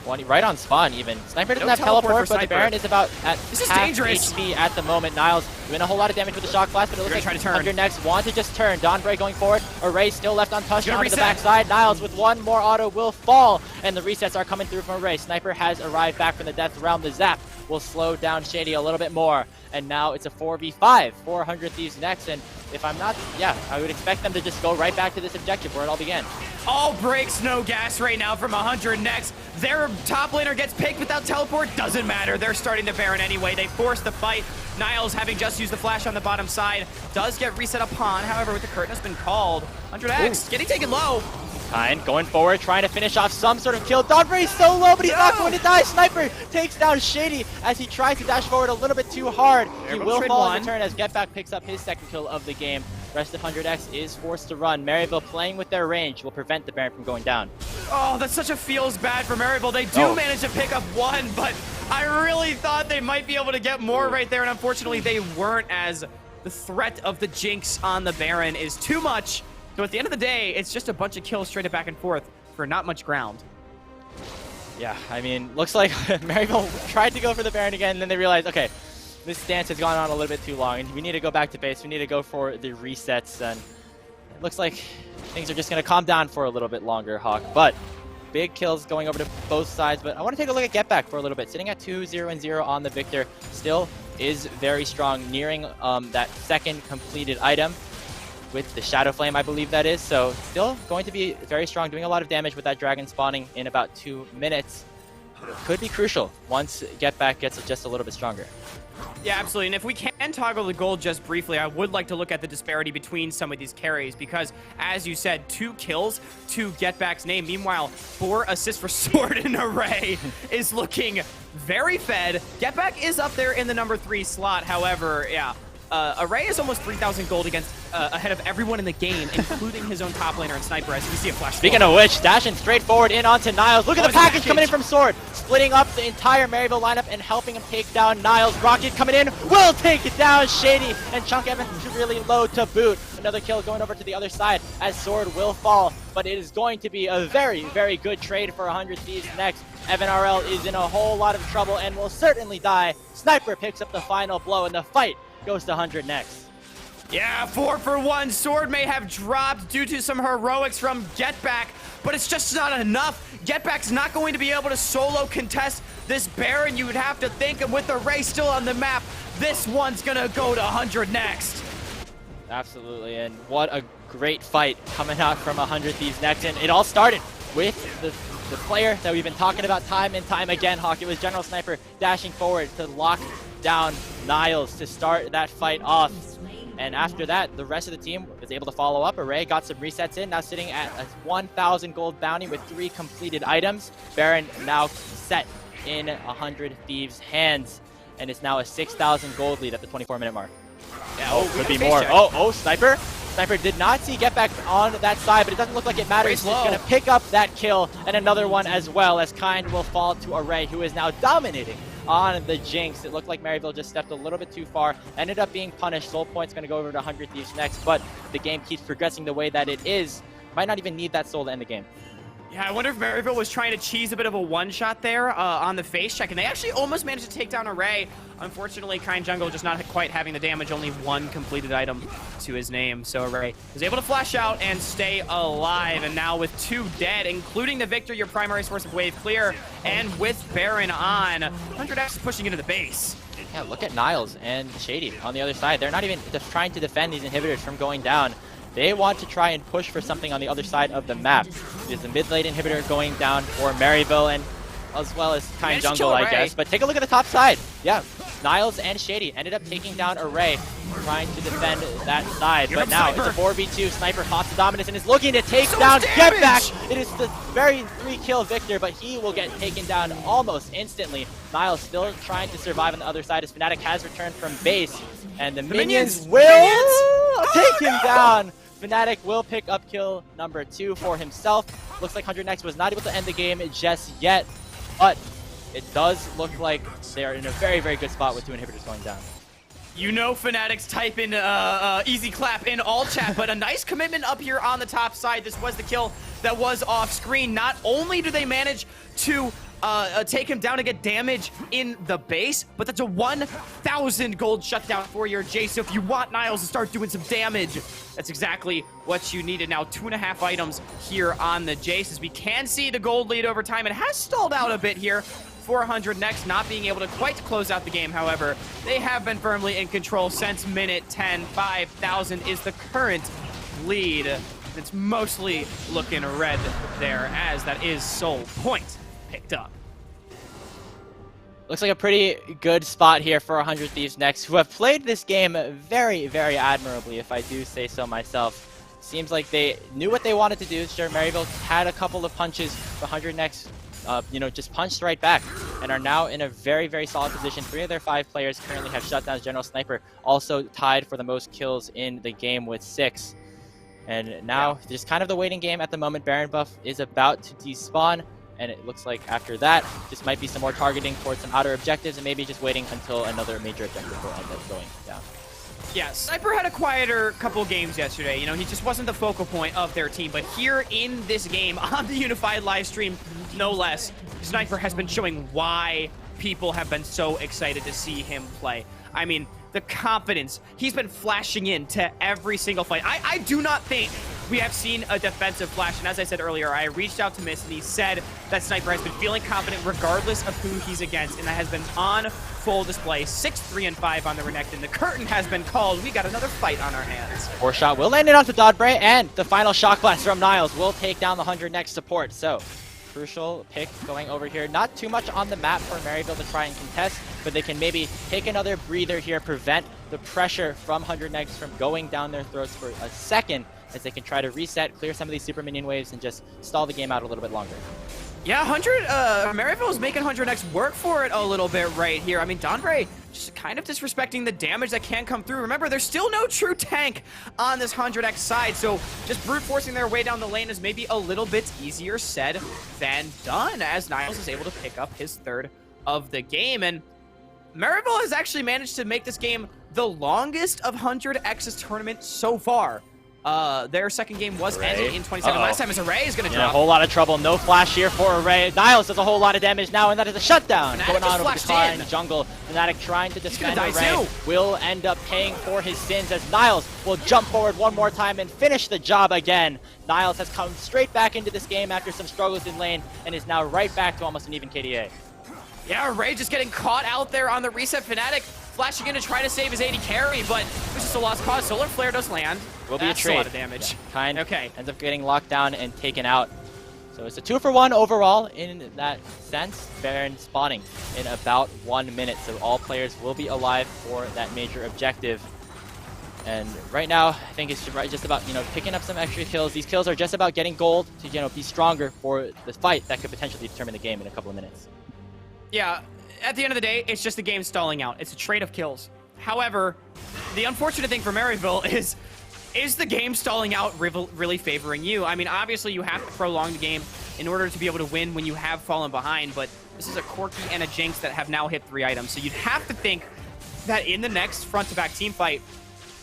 20, right on spawn even. Sniper doesn't No have teleport, for but the Sniper. Baron is about at This is half dangerous. HP at the moment. Niles doing a whole lot of damage with the shock blast, but it looks like Try to turn. 100 Next want to just turn. Dawnbreak going forward. Array still left untouched He's gonna onto the reset. backside. Niles with one more auto will fall, and the resets are coming through from Array. Sniper has arrived back from the death realm. The zap will slow down Shady a little bit more, and now it's a 4v5. 400 Thieves Next, and if I'm not, I would expect them to just go right back to this objective where it all began. All brakes, no gas right now from 100 Next. Their top laner gets picked without teleport. Doesn't matter. They're starting the Baron anyway. They force the fight. Niles, having just used the flash on the bottom side, does get reset upon. However, with the curtain has been called. 100X getting taken low. Kind going forward, trying to finish off some sort of kill. Dawnbreak is so low, but he's not going to die. Sniper takes down Shady as he tries to dash forward a little bit too hard. He will fall in return as Getback picks up his second kill of the game. Rest of 100X is forced to run. Maryville playing with their range will prevent the Baron from going down. Oh, that's such a feels bad for Maryville. They do manage to pick up one, but I really thought they might be able to get more right there, and unfortunately they weren't, as the threat of the Jinx on the Baron is too much. So at the end of the day, it's just a bunch of kills straight back and forth for not much ground. Yeah, I mean, looks like Maryville tried to go for the Baron again, and then they realized, okay, this dance has gone on a little bit too long, and we need to go back to base. We need to go for the resets, and it looks like things are just going to calm down for a little bit longer, Hawk. But big kills going over to both sides, but I want to take a look at Getback for a little bit. Sitting at 2-0-0 on the Victor, still is very strong, nearing that second completed item with the Shadow Flame, I believe that is. So still going to be very strong, doing a lot of damage with that dragon spawning in about 2 minutes. Could be crucial once Getback gets just a little bit stronger. Yeah, absolutely. And if we can toggle the gold just briefly, I would like to look at the disparity between some of these carries because, as you said, 2 kills to Getback's name. Meanwhile, 4 assists for Sword and Array is looking very fed. Getback is up there in the number 3 slot. However, Array is almost 3,000 gold against ahead of everyone in the game, including his own top laner and Sniper, as you see a flash. Speaking of which, dashing straight forward in onto Niles. Look at the package coming in from Sword, splitting up the entire Maryville lineup and helping him take down Niles. Rocket coming in, will take it down. Shady and Chunk Evans really low to boot. Another kill going over to the other side as Sword will fall, but it is going to be a very, very good trade for 100 Thieves Next. Evan RL is in a whole lot of trouble and will certainly die. Sniper picks up the final blow, and the fight goes to 100 Next. Yeah, 4 for 1. Sword may have dropped due to some heroics from Getback, but it's just not enough. Getback's not going to be able to solo contest this Baron, you would have to think, and with the Ray still on the map, this one's gonna go to 100 Next. Absolutely, and what a great fight coming out from 100 Thieves Next, and it all started with the player that we've been talking about time and time again, Hawk. It was General Sniper dashing forward to lock down Niles to start that fight off. And after that, the rest of the team was able to follow up. Array got some resets in, now sitting at a 1,000 gold bounty with 3 completed items. Baron now set in 100 Thieves' hands, and it's now a 6,000 gold lead at the 24-minute mark. Yeah, could be more. Sniper. Sniper did not see Getback on that side, but it doesn't look like it matters. He's going to pick up that kill, and another one as well, as Kind will fall to Array, who is now dominating on the Jinx. It looked like Maryville just stepped a little bit too far, ended up being punished. Soul Point's going to go over to 100 Thieves Next, but the game keeps progressing the way that it is. Might not even need that soul to end the game. Yeah, I wonder if Maryville was trying to cheese a bit of a one-shot there on the face check, and they actually almost managed to take down Array. Unfortunately, Kind Jungle just not quite having the damage, only 1 completed item to his name. So Array was able to flash out and stay alive, and now with 2 dead, including the Victor, your primary source of wave clear, and with Baron on, 100X is pushing into the base. Yeah, look at Niles and Shady on the other side. They're not even trying to defend these inhibitors from going down. They want to try and push for something on the other side of the map. There's a mid-lane inhibitor going down for Maryville, and as well as Kind Jungle, I guess. But take a look at the top side. Yeah, Niles and Shady ended up taking down Array, trying to defend that side. But now it's a 4v2. Sniper hops the dominance and is looking to take down Getback. It is the very 3-kill Victor, but he will get taken down almost instantly. Niles still trying to survive on the other side as Fnatic has returned from base, and the minions will take him down. Fnatic will pick up kill number 2 for himself. Looks like 100 Next was not able to end the game just yet, but it does look like they're in a very, very good spot with 2 inhibitors going down. You know Fnatic's type in easy clap in all chat, but a nice commitment up here on the top side. This was the kill that was off screen. Not only do they manage to take him down to get damage in the base, but that's a 1,000 gold shutdown for your Jace. So if you want Niles to start doing some damage, that's exactly what you needed. Now 2.5 items here on the Jace, as we can see the gold lead over time. It has stalled out a bit here. 400 Next not being able to quite close out the game. However, they have been firmly in control since minute 10. 5,000 is the current lead. It's mostly looking red there, as that is Soul Point picked up. Looks like a pretty good spot here for 100 Thieves Next, who have played this game very, very admirably, if I do say so myself. Seems like they knew what they wanted to do. Sure, Maryville had a couple of punches, but 100 Next just punched right back and are now in a very, very solid position. 3 of their 5 players currently have shut down General Sniper, also tied for the most kills in the game with 6. And now, just kind of the waiting game at the moment. Baron buff is about to despawn, and it looks like after that, just might be some more targeting towards some outer objectives, and maybe just waiting until another major objective will end up going down. Yeah, Sniper had a quieter couple games yesterday. You know, he just wasn't the focal point of their team. But here in this game, on the Unified live stream, no less, Sniper has been showing why people have been so excited to see him play. I mean, the confidence. He's been flashing into every single fight. I do not think we have seen a defensive flash. And as I said earlier, I reached out to Miss, and he said that Sniper has been feeling confident regardless of who he's against. And that has been on full display. 6, 3, and 5 on the Renekton. The curtain has been called. We got another fight on our hands. 4 shot will land it onto Dodbray, and the final shock blast from Niles will take down the 100 Next support. So, crucial pick going over here. Not too much on the map for Maryville to try and contest, but they can maybe take another breather here, prevent the pressure from 100 Next from going down their throats for a second, as they can try to reset, clear some of these super minion waves, and just stall the game out a little bit longer. Yeah, Maryville is making 100 Next work for it a little bit right here. I mean, Donbray just kind of disrespecting the damage that can come through. Remember, there's still no true tank on this 100X side, so just brute forcing their way down the lane is maybe a little bit easier said than done, as Niles is able to pick up his 3rd of the game. And Maryville has actually managed to make this game the longest of 100X's tournament so far. Their second game was ended in 27 last time, as Array is going to drop. A whole lot of trouble. No flash here for Array. Niles does a whole lot of damage now, and that is a shutdown going on over the Klein jungle. Fnatic trying to defend Array will end up paying for his sins, as Niles will jump forward one more time and finish the job again. Niles has come straight back into this game after some struggles in lane, and is now right back to almost an even KDA. Yeah, Array just getting caught out there on the reset. Fnatic flashing in to try to save his AD carry, but it was just a lost cause. Solar Flare does land. Will be a trade. A lot of damage. Yeah. Kind ends up getting locked down and taken out. So it's a 2-for-1 overall in that sense. Baron spawning in about 1 minute, so all players will be alive for that major objective. And right now, I think it's just about picking up some extra kills. These kills are just about getting gold to be stronger for the fight that could potentially determine the game in a couple of minutes. Yeah, at the end of the day, it's just the game stalling out. It's a trade of kills. However, the unfortunate thing for Maryville is the game stalling out really favoring you? I mean, obviously you have to prolong the game in order to be able to win when you have fallen behind, but this is a Corki and a Jinx that have now hit 3 items. So you'd have to think that in the next front-to-back team fight,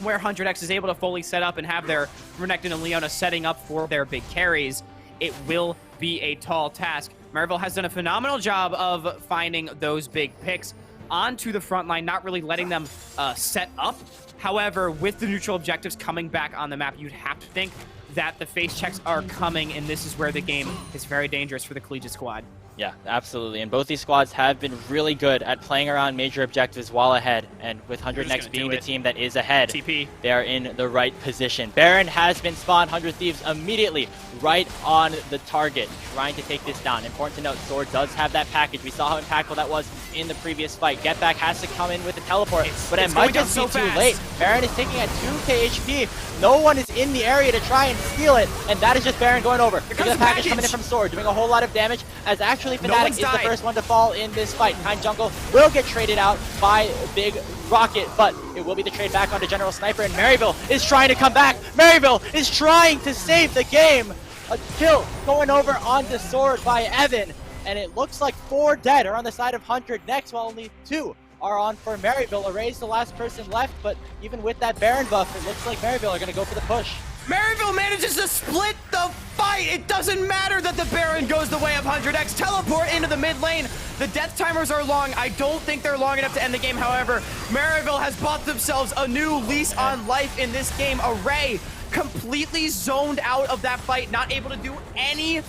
where 100X is able to fully set up and have their Renekton and Leona setting up for their big carries, it will be a tall task. Maryville has done a phenomenal job of finding those big picks onto the front line, not really letting them set up. However, with the neutral objectives coming back on the map, you'd have to think that the face checks are coming, and this is where the game is very dangerous for the collegiate squad. Yeah, absolutely. And both these squads have been really good at playing around major objectives while ahead. And with 100 Next being the team that is ahead, they are in the right position. Baron has been spawned. 100 Thieves immediately right on the target, trying to take this down. Important to note, Sword does have that package. We saw how impactful that was in the previous fight. Get Back has to come in with a teleport, but it might just be too late. Baron is taking at 2k HP. No one is in the area to try and steal it, and that is just Baron going over. Look at the package coming in from Sword, doing a whole lot of damage, as actually Fnatic is the first one to fall in this fight. Kind Jungle will get traded out by Big Rocket, but it will be the trade back onto General Sniper, and Maryville is trying to come back. Maryville is trying to save the game. A kill going over onto Sword by Evan, and it looks like 4 dead are on the side of 100 Next, while only 2 are on for Maryville. Array's the last person left, but even with that Baron buff, it looks like Maryville are going to go for the push. Maryville manages to split the fight. It doesn't matter that the Baron goes the way of 100x. Teleport into the mid lane. The death timers are long. I don't think they're long enough to end the game. However, Maryville has bought themselves a new lease on life in this game. Array completely zoned out of that fight, not able to do any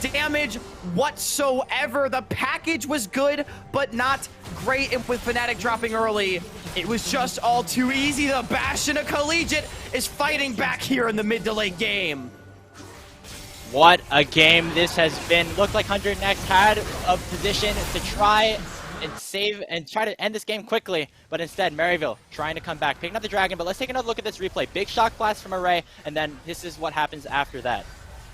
damage whatsoever. The package was good, but not great. And with Fnatic dropping early, it was just all too easy. The Bastion of Collegiate is fighting back here in the mid to late game. What a game this has been. Looked like 100x had a position to try and save and try to end this game quickly, but instead Maryville trying to come back, picking up the dragon. But let's take another look at this replay. Big shock blast from Array, and then this is what happens after that.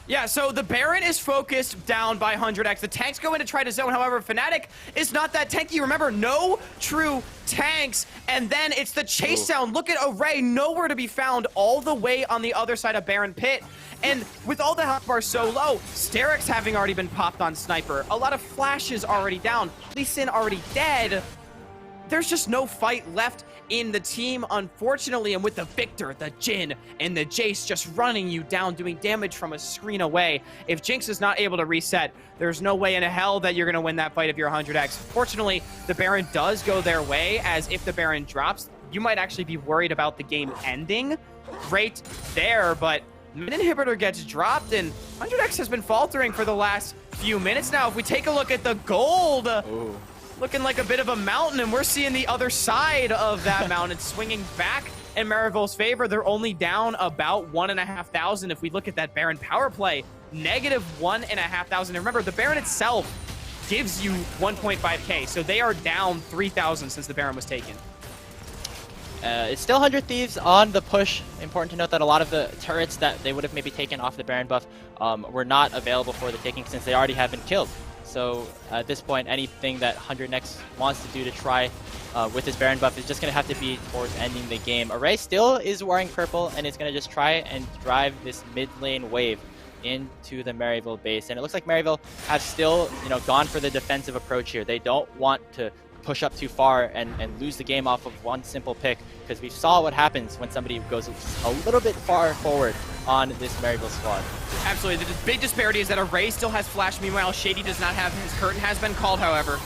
Yeah, so the Baron is focused down by 100x. The tanks go in to try to zone. However, Fnatic is not that tanky. Remember, no true tanks. And then it's the chase down. Look at Array, nowhere to be found all the way on the other side of Baron Pit. And with all the health bars so low, Sterix having already been popped on Sniper, a lot of flashes already down, Lee Sin already dead. There's just no fight left in the team, unfortunately, and with the Victor, the Jhin, and the Jace just running you down, doing damage from a screen away. If Jinx is not able to reset, there's no way in hell that you're going to win that fight if you're 100x. Fortunately, the Baron does go their way, as if the Baron drops, you might actually be worried about the game ending right there, but mid inhibitor gets dropped, and 100x has been faltering for the last few minutes now. If we take a look at the gold, looking like a bit of a mountain, and we're seeing the other side of that mountain swinging back in Maryville's favor. They're only down about 1,500. If we look at that Baron power play, negative 1,500. And remember, the Baron itself gives you 1.5k, so they are down 3,000 since the Baron was taken. It's still 100 Thieves on the push. Important to note that a lot of the turrets that they would have maybe taken off the Baron buff were not available for the taking since they already have been killed. So at this point, anything that 100x wants to do to try with this Baron buff is just going to have to be towards ending the game. Array still is wearing purple and is going to just try and drive this mid lane wave into the Maryville base. And it looks like Maryville have still, gone for the defensive approach here. They don't want to push up too far and lose the game off of one simple pick, because we saw what happens when somebody goes a little bit far forward on this Maryville squad. Absolutely. The big disparity is that Array still has flash. Meanwhile, Shady does not have his. Curtain has been called, however.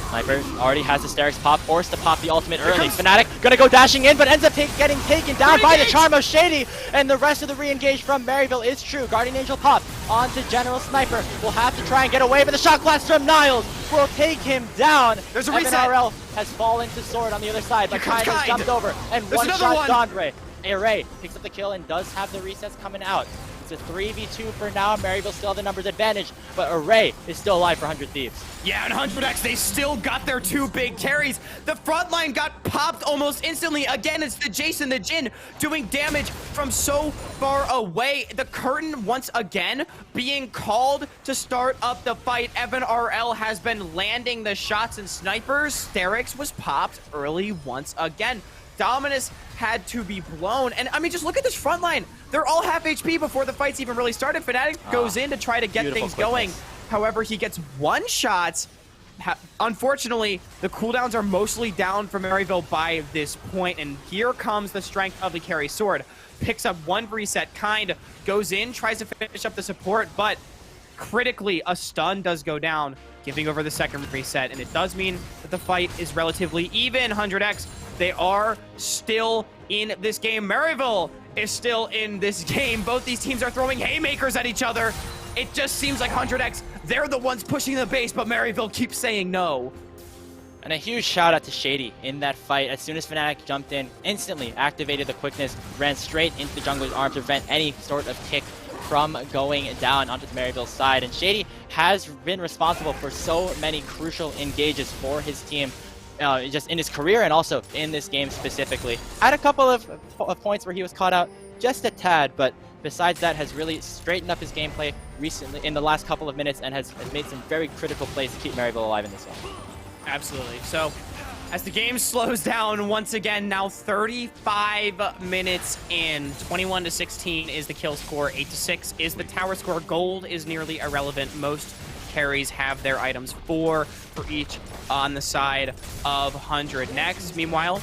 Sniper already has the Sterix pop, forced to pop the ultimate early. Fnatic gonna go dashing in, but ends up getting taken down by the charm of Shady, and the rest of the re-engage from Maryville is true. Guardian Angel pop onto General Sniper. Will have to try and get away, but the shock blast from Niles will take him down. There's a reset. RL has fallen to sword on the other side, but Kind has jumped over and one-shot Dondre. Array picks up the kill and does have the resets coming out. It's a 3v2 for now. Maryville still the numbers advantage, but Array is still alive for 100 Thieves. Yeah, and 100x, they still got their two big carries. The front line got popped almost instantly. Again, it's the Jason, the Jhin, doing damage from so far away. The curtain, once again, being called to start up the fight. Evan RL has been landing the shots and snipers. Sterix was popped early once again. Dominus had to be blown. And I mean, just look at this front line. They're all half HP before the fight's even really started. Fnatic goes in to try to get things going. However, he gets one shot. Unfortunately, the cooldowns are mostly down for Maryville by this point. And here comes the strength of the carry sword. Picks up one reset, Kind goes in, tries to finish up the support, but critically, a stun does go down, giving over the second reset. And it does mean that the fight is relatively even. 100x, they are still in this game. Maryville is still in this game. Both these teams are throwing haymakers at each other. It just seems like 100x, they're the ones pushing the base, but Maryville keeps saying no. And a huge shout out to Shady in that fight. As soon as Fnatic jumped in, instantly activated the quickness, ran straight into the jungler's arm to prevent any sort of tick from going down onto the Maryville side. And Shady has been responsible for so many crucial engages for his team, just in his career and also in this game specifically. Had a couple of points where he was caught out just a tad, but besides that has really straightened up his gameplay recently in the last couple of minutes and has made some very critical plays to keep Maryville alive in this one. Absolutely. So as the game slows down once again, now 35 minutes in, 21-16 is the kill score, 8-6 is the tower score. Gold is nearly irrelevant. Most carries have their items, 4 for each on the side of 100. Next, meanwhile,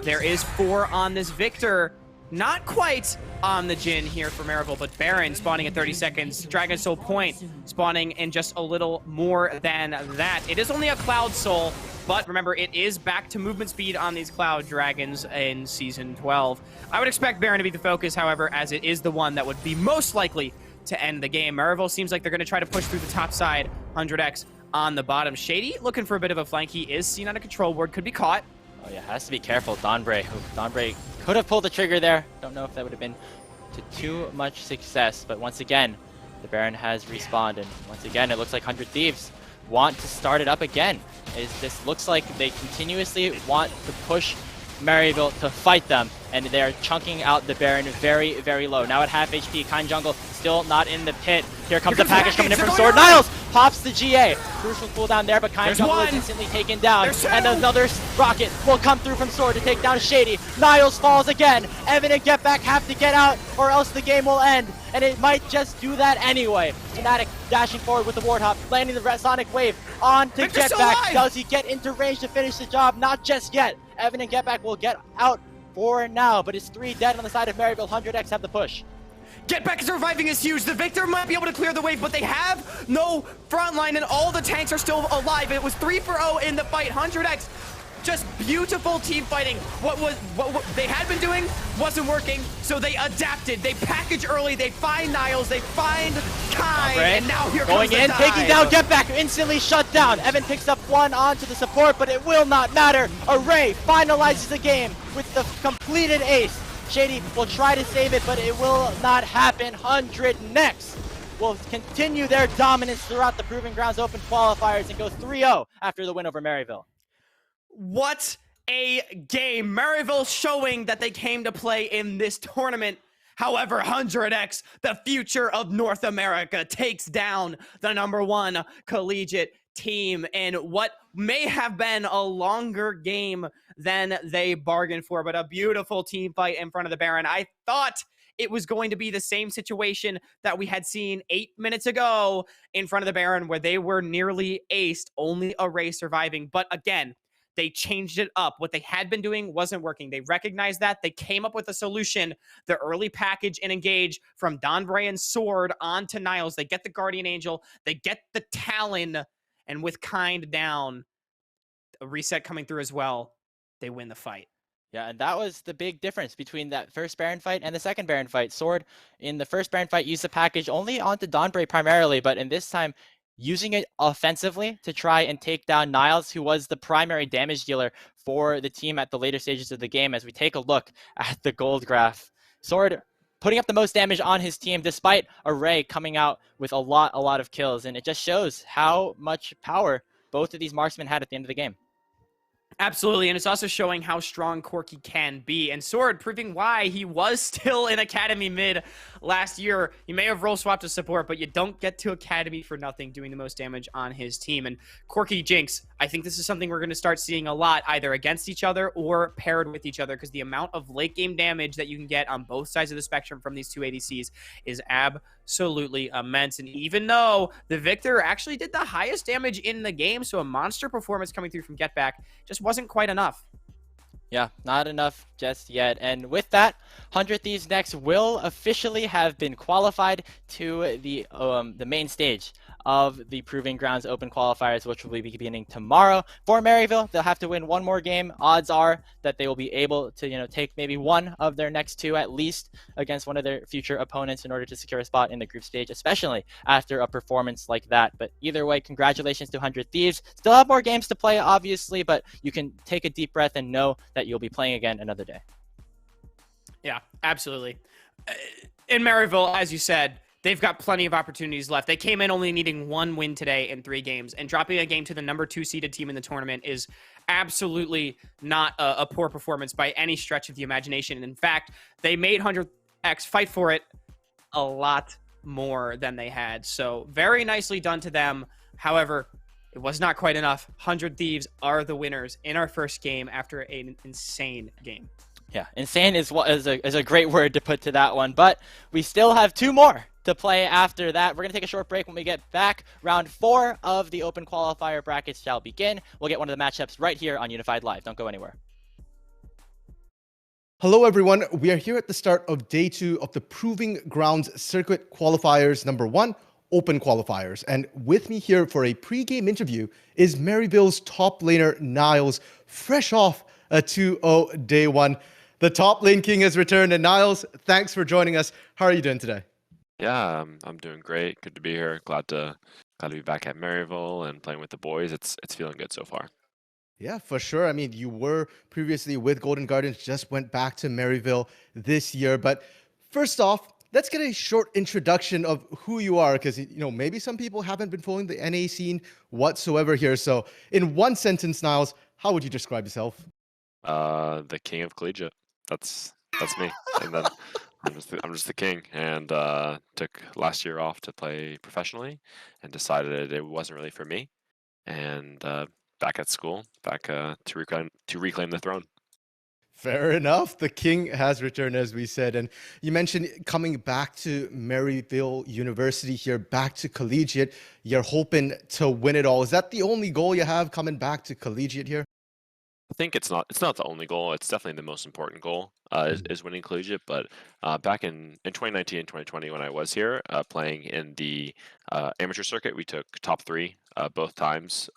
there is 4 on this Victor. not quite on the Jhin here for Maryville, but Baron spawning at 30 seconds. Dragon Soul Point spawning in just a little more than that. It is only a Cloud Soul, but remember, it is back to movement speed on these Cloud Dragons in Season 12. I would expect Baron to be the focus, however, as it is the one that would be most likely to end the game. Maryville seems like they're going to try to push through the top side. 100x on the bottom. Shady looking for a bit of a flank. He is seen on a control board. Could be caught. Oh yeah, has to be careful. Donbray could have pulled the trigger there. Don't know if that would have been to too much success, but once again, the Baron has respawned, and once again, it looks like 100 Thieves want to start it up again. This looks like they continuously want to push Maryville to fight them, and they're chunking out the Baron very, very low. Now at half HP, Kind Jungle still not in the pit. Here comes the package coming in from Sword. Niles pops the GA. Crucial cooldown there, but Kind Jungle is instantly taken down. And another rocket will come through from Sword to take down Shady. Niles falls again. Evan and Get Back have to get out, or else the game will end. And it might just do that anyway. Fnatic dashing forward with the Ward Hop, landing the Sonic Wave on to Get Back. Does he get into range to finish the job? Not just yet. Evan and Get Back will get out for now, but it's 3 dead on the side of Maryville. 100x have the push. Get Back surviving is huge. The Victor might be able to clear the wave, but they have no front line, and all the tanks are still alive. It was 3-for-0 in the fight. 100x, just beautiful team fighting. What they had been doing wasn't working, so they adapted. They package early. They find Niles. They find Kai, and now here going comes in, the taking down Get Back, instantly shut down. Evan picks up one onto the support, but it will not matter. Array finalizes the game with the completed ace. Shady will try to save it, but it will not happen. 100 Next will continue their dominance throughout the Proving Grounds Open qualifiers and go 3-0 after the win over Maryville. What a game. Maryville showing that they came to play in this tournament. However, 100x, the future of North America, takes down the #1 collegiate team in what may have been a longer game than they bargained for, but a beautiful team fight in front of the Baron. I thought it was going to be the same situation that we had seen 8 minutes ago in front of the Baron, where they were nearly aced, only Array surviving. But again, they changed it up. What they had been doing wasn't working. They recognized that. They came up with a solution. The early package and engage from Donbray and Sword onto Niles. They get the Guardian Angel. They get the Talon. And with Kind down, a reset coming through as well, they win the fight. Yeah, and that was the big difference between that first Baron fight and the second Baron fight. Sword, in the first Baron fight, used the package only onto Donbray primarily, but in this time, using it offensively to try and take down Niles, who was the primary damage dealer for the team at the later stages of the game. As we take a look at the gold graph, Sword putting up the most damage on his team, despite Array coming out with a lot of kills. And it just shows how much power both of these marksmen had at the end of the game. Absolutely, and it's also showing how strong Corki can be. And Sword proving why he was still in Academy mid last year. He may have role swapped to support, but you don't get to Academy for nothing, doing the most damage on his team. And Corki Jinx, I think this is something we're going to start seeing a lot, either against each other or paired with each other, because the amount of late game damage that you can get on both sides of the spectrum from these two ADCs is absolutely immense. And even though the Victor actually did the highest damage in the game, so a monster performance coming through from Get Back, just wasn't quite enough. Yeah, not enough just yet. And with that, 100 Thieves Next will officially have been qualified to the main stage of the Proving Grounds Open qualifiers, which will be beginning tomorrow. For Maryville, they'll have to win one more game. Odds are that they will be able to, take maybe one of their next two at least against one of their future opponents in order to secure a spot in the group stage, especially after a performance like that. But either way, congratulations to 100 Thieves. Still have more games to play, obviously, but you can take a deep breath and know that you'll be playing again another day. Yeah, absolutely. In Maryville, as you said, they've got plenty of opportunities left. They came in only needing one win today in 3 games, and dropping a game to the #2 seeded team in the tournament is absolutely not a poor performance by any stretch of the imagination. And in fact, they made 100x fight for it a lot more than they had. So very nicely done to them. However, it was not quite enough. 100 Thieves are the winners in our first game after an insane game. Yeah, insane is a great word to put to that one, but we still have 2 more to play after that. We're going to take a short break. When we get back, round 4 of the Open Qualifier brackets shall begin. We'll get one of the matchups right here on Unified Live. Don't go anywhere. Hello, everyone. We are here at the start of day 2 of the Proving Grounds Circuit Qualifiers number 1, Open Qualifiers. And with me here for a pre-game interview is Maryville's top laner, Niles, fresh off a 2-0 day 1. The top lane king has returned, and Niles, thanks for joining us. How are you doing today? Yeah, I'm doing great. Good to be here. Glad to be back at Maryville and playing with the boys. It's feeling good so far. Yeah, for sure. I mean, you were previously with Golden Gardens, just went back to Maryville this year. But first off, let's get a short introduction of who you are, because maybe some people haven't been following the NA scene whatsoever here. So, in one sentence, Niles, how would you describe yourself? The king of collegiate. That's me. And then I'm just the king. And took last year off to play professionally, and decided it wasn't really for me. And back at school, back to reclaim the throne. Fair enough. The king has returned, as we said. And you mentioned coming back to Maryville University here, back to collegiate. You're hoping to win it all. Is that the only goal you have coming back to collegiate here? I think it's not the only goal. It's definitely the most important goal is winning collegiate. But back in 2019 and 2020, when I was here playing in the amateur circuit, we took top three both times,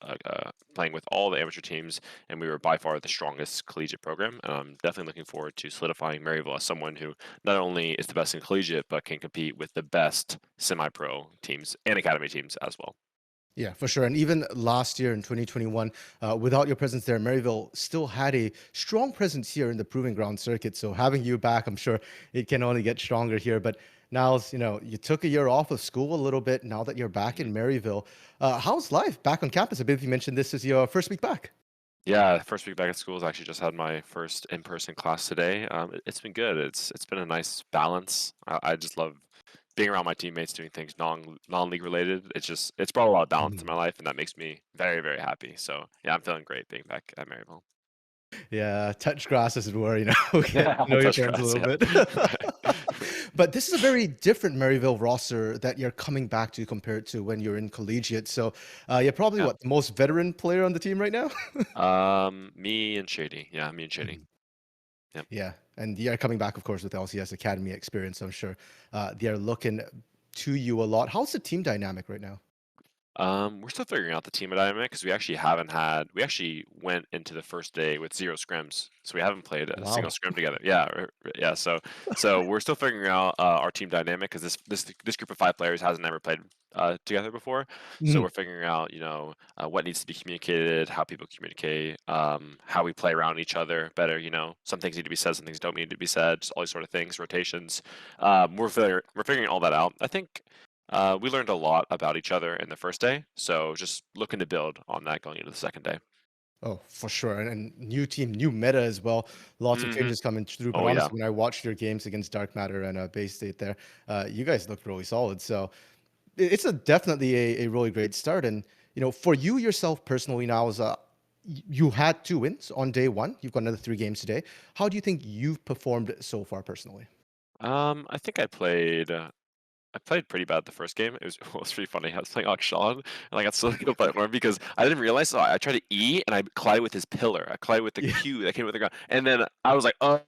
playing with all the amateur teams, and we were by far the strongest collegiate program. And I'm definitely looking forward to solidifying Maryville as someone who not only is the best in collegiate, but can compete with the best semi-pro teams and academy teams as well. Yeah, for sure. And even last year in 2021, without your presence there, Maryville still had a strong presence here in the Proving Ground circuit. So having you back, I'm sure it can only get stronger here. But now, you took a year off of school a little bit. Now that you're back in Maryville, how's life back on campus? I believe you mentioned this is your first week back. Yeah, first week back at school. I actually just had my first in-person class today. It's been good. It's been a nice balance. I just love being around my teammates, doing things non-league related. It's brought a lot of balance in my life, and that makes me very, very happy. So yeah, I'm feeling great being back at Maryville. Yeah, touch grass as it were, get Yeah, to know your touch friends a grass. little Yeah. bit. But this is a very different Maryville roster that you're coming back to compared to when you're in collegiate. So you're probably Yeah. what, the most veteran player on the team right now? Me and Shady. Yeah, me and Shady. Yep. Yeah, and you're coming back, of course, with LCS Academy experience. I'm sure they're looking to you a lot. How's the team dynamic right now? We're still figuring out the team dynamic because we actually haven't had. We actually went into the first day with 0 scrims, so we haven't played a single Wow. scrim together. Yeah, yeah. So we're still figuring out our team dynamic because this group of 5 players hasn't ever played together before. So Mhm. we're figuring out, what needs to be communicated, how people communicate, how we play around each other better. Some things need to be said, some things don't need to be said. Just all these sort of things, rotations. We're figuring all that out. I think. We learned a lot about each other in the first day, so just looking to build on that going into the second day. Oh, for sure. And new team, new meta as well. Lots of Hmm. changes coming through. But Oh yeah. honestly, when I watched your games against Dark Matter and Bay State there, you guys looked really solid. So it's definitely a really great start. And, for you yourself personally now, you had 2 wins on day 1. You've got another 3 games today. How do you think you've performed so far personally? I think I played pretty bad the first game. It was pretty funny. I was playing Akshan, and I got so good platform because I didn't realize. So I tried to E, and I collided with his pillar. I collided with the Yeah. Q that came with the ground, and then I was like, "Oh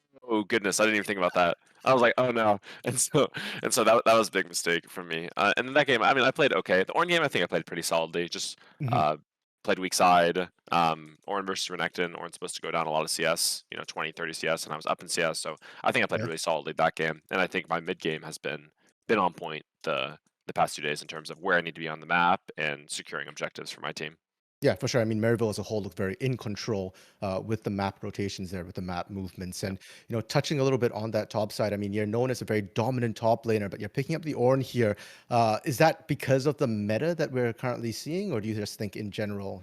goodness!" I didn't even think about that. I was like, "Oh no!" And so that was a big mistake for me. And in that game, I mean, I played okay. The Orn game, I think I played pretty solidly. Just Mhm. uh, played weak side. Orn versus Renekton. Orn's supposed to go down a lot of CS, 20, 30 CS, and I was up in CS. So I think I played Yeah. really solidly that game. And I think my mid game has been on point the past 2 days in terms of where I need to be on the map and securing objectives for my team. Yeah, for sure. I mean, Maryville as a whole looked very in control with the map rotations there, with the map movements. Yeah. And, touching a little bit on that top side, I mean, you're known as a very dominant top laner, but you're picking up the Ornn here. Is that because of the meta that we're currently seeing, or do you just think in general?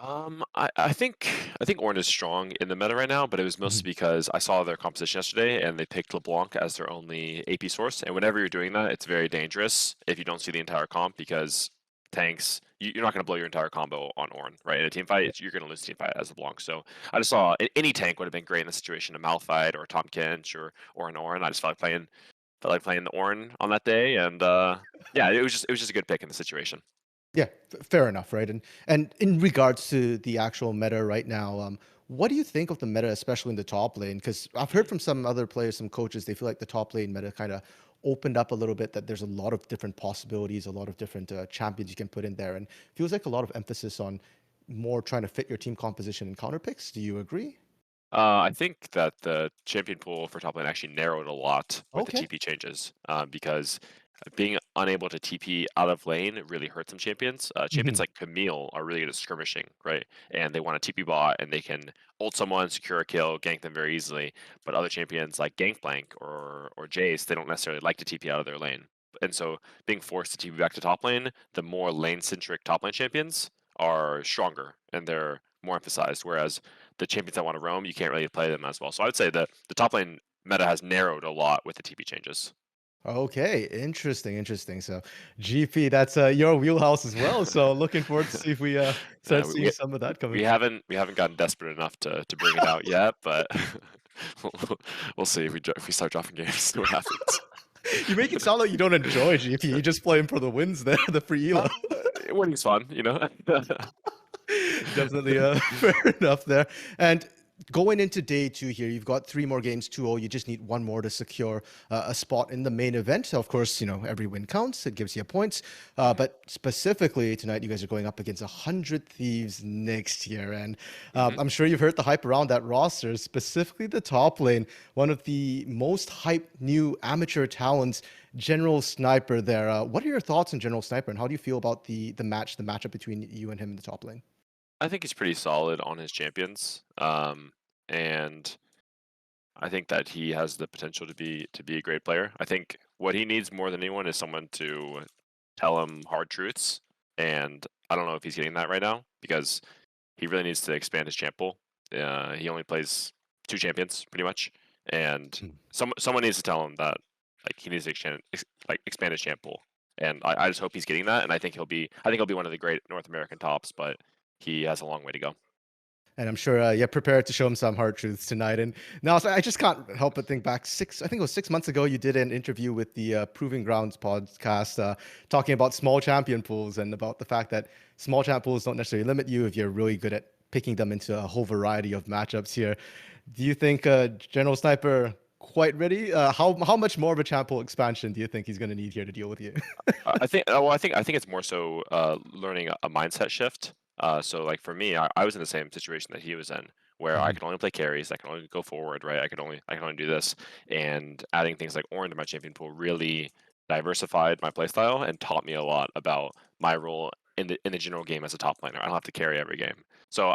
I think Ornn is strong in the meta right now, but it was Mhm. mostly because I saw their composition yesterday and they picked LeBlanc as their only AP source. And whenever you're doing that, it's very dangerous if you don't see the entire comp because tanks, you're not going to blow your entire combo on Ornn, right? In a team fight, you're going to lose a team fight as LeBlanc. So I just saw any tank would have been great in the situation of Malphite or Tom Kench or an Ornn. I just felt like playing the Ornn on that day, and yeah, it was just a good pick in the situation. Yeah, fair enough, right? And in regards to the actual meta right now, What do you think of the meta, especially in the top lane? Because I've heard from some other players, some coaches, they feel like the top lane meta kind of opened up a little bit, that there's a lot of different possibilities, a lot of different champions you can put in there, and feels like a lot of emphasis on more trying to fit your team composition and counter picks. Do you agree? I think that the champion pool for top lane actually narrowed a lot with the Okay. TP changes, because being unable to TP out of lane really hurts some champions. Champions Mhm. like Camille are really good at skirmishing, right? And they want a TP bot, and they can ult someone, secure a kill, gank them very easily. But other champions like Gangplank or Jace, they don't necessarily like to TP out of their lane. And so being forced to TP back to top lane, the more lane-centric top lane champions are stronger and they're more emphasized. Whereas the champions that want to roam, you can't really play them as well. So I would say that the top lane meta has narrowed a lot with the TP changes. Okay, interesting, interesting. So, GP, that's your wheelhouse as well. So, looking forward to see if we Yeah, start seeing some of that coming. we haven't gotten desperate enough to bring it out yet, but we'll, we'll see if we start dropping games. See what happens. You make it sound like you don't enjoy GP. You just play him for the wins there, the free elo. Winning's fun, you know. Definitely fair enough there. And going into day two here, you've got 3 more games, 2-0. You just need 1 more to secure a spot in the main event. So of course, every win counts. It gives you points. But specifically tonight, you guys are going up against 100 Thieves next year. And I'm sure you've heard the hype around that roster, specifically the top lane. One of the most hyped new amateur talents, General Sniper there. What are your thoughts on General Sniper, and how do you feel about the matchup between you and him in the top lane? I think he's pretty solid on his champions, and I think that he has the potential to be a great player. I think what he needs more than anyone is someone to tell him hard truths, and I don't know if he's getting that right now because he really needs to expand his champ pool. He only plays 2 champions pretty much, and Hmm. someone needs to tell him that like he needs to expand his champ pool. And I just hope he's getting that, and I think he'll be one of the great North American tops, but he has a long way to go. And I'm sure you're prepared to show him some hard truths tonight. And now, so I just can't help but think back I think it was 6 months ago, you did an interview with the Proving Grounds podcast, talking about small champion pools and about the fact that small champ pools don't necessarily limit you if you're really good at picking them into a whole variety of matchups here. Do you think General Sniper quite ready? How much more of a champ pool expansion do you think he's going to need here to deal with you? I think it's more so learning a mindset shift. So like for me, I was in the same situation that he was in, where I Mhm. could only play carries, I can only go forward, right? I can only do this, and adding things like Orin to my champion pool really diversified my playstyle and taught me a lot about my role in the general game as a top laner. I don't have to carry every game, so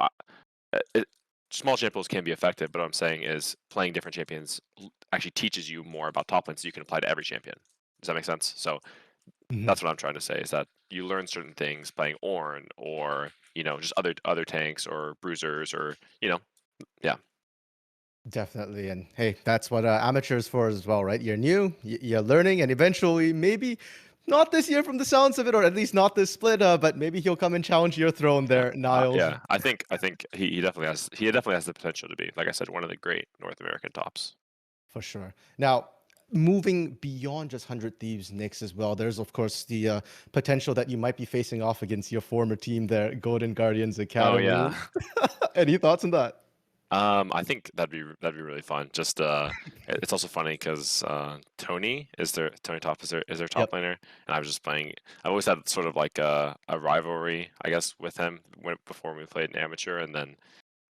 it, small champions can be effective. But what I'm saying is playing different champions actually teaches you more about top lanes, so you can apply to every champion. Does that make sense? So Mhm. that's what I'm trying to say is that you learn certain things playing Ornn or just other tanks or bruisers or yeah. Definitely. And hey, that's what amateurs for as well, right? You're new, you're learning, and eventually, maybe not this year from the sounds of it, or at least not this split, but maybe he'll come and challenge your throne Yeah, there, Niles, I think he definitely has the potential to be, like I said, one of the great North American tops. for sure. Now, moving beyond just 100 Thieves Knicks as well, there's, of course, the potential that you might be facing off against your former team there, Golden Guardians Oh Academy. yeah. Any thoughts on that? I think that'd be really fun. Just it's also funny because Tony Top is their top Yep. laner, and I was just playing. I've always had sort of like a rivalry, I guess, with him before we played in amateur, and then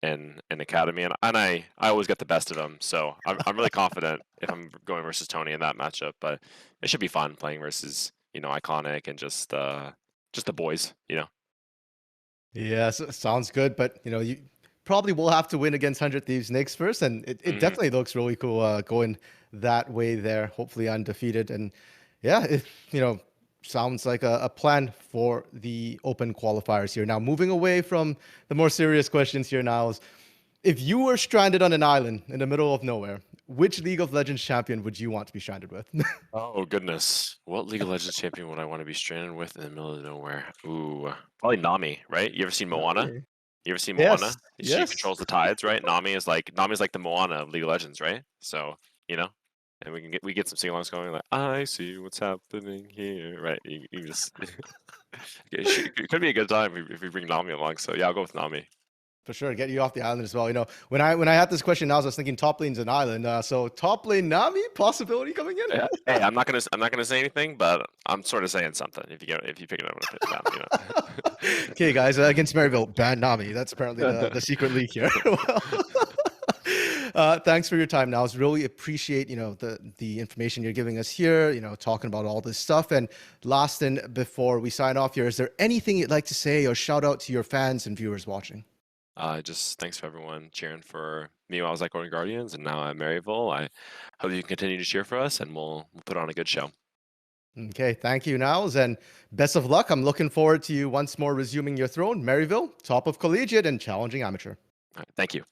in academy, and I always get the best of him. So I'm really confident if I'm going versus Tony in that matchup. But it should be fun playing versus Iconic and just the boys. Yes, sounds good. But you probably will have to win against 100 Thieves Knicks first, and it Hmm. definitely looks really cool going that way there. Hopefully undefeated, and yeah, it sounds like a plan for the open qualifiers here. Now, moving away from the more serious questions here, Niles, if you were stranded on an island in the middle of nowhere, which League of Legends champion would you want to be stranded with? Oh goodness, what League of Legends champion would I want to be stranded with in the middle of nowhere? Ooh, probably Nami, right? You ever seen Moana? Nami. You ever seen Yes, Moana? She yes. controls the tides, right? Nami is like the Moana of League of Legends, right? So you know, and we get some sing-alongs going like I see what's happening here, right? You just it could be a good time if we bring Nami along. So yeah, I'll go with Nami. For sure, get you off the island as well. You know, when I had this question, I was thinking top lane's an island. So top lane Nami possibility coming in. Hey, I'm not gonna say anything, but I'm sort of saying something. If you pick it up, I'm gonna put it down. You know. Okay, guys, against Maryville, ban Nami. That's apparently the secret leak here. Thanks for your time, Niles. Really appreciate the information you're giving us here. You know, talking about all this stuff. And last, and before we sign off here, is there anything you'd like to say or shout out to your fans and viewers watching? Just thanks for everyone cheering for me while I was at Golden Guardians, and now at Maryville. I hope you can continue to cheer for us, and we'll put on a good show. Okay, thank you, Niles, and best of luck. I'm looking forward to you once more resuming your throne, Maryville, top of collegiate and challenging amateur. All right, thank you.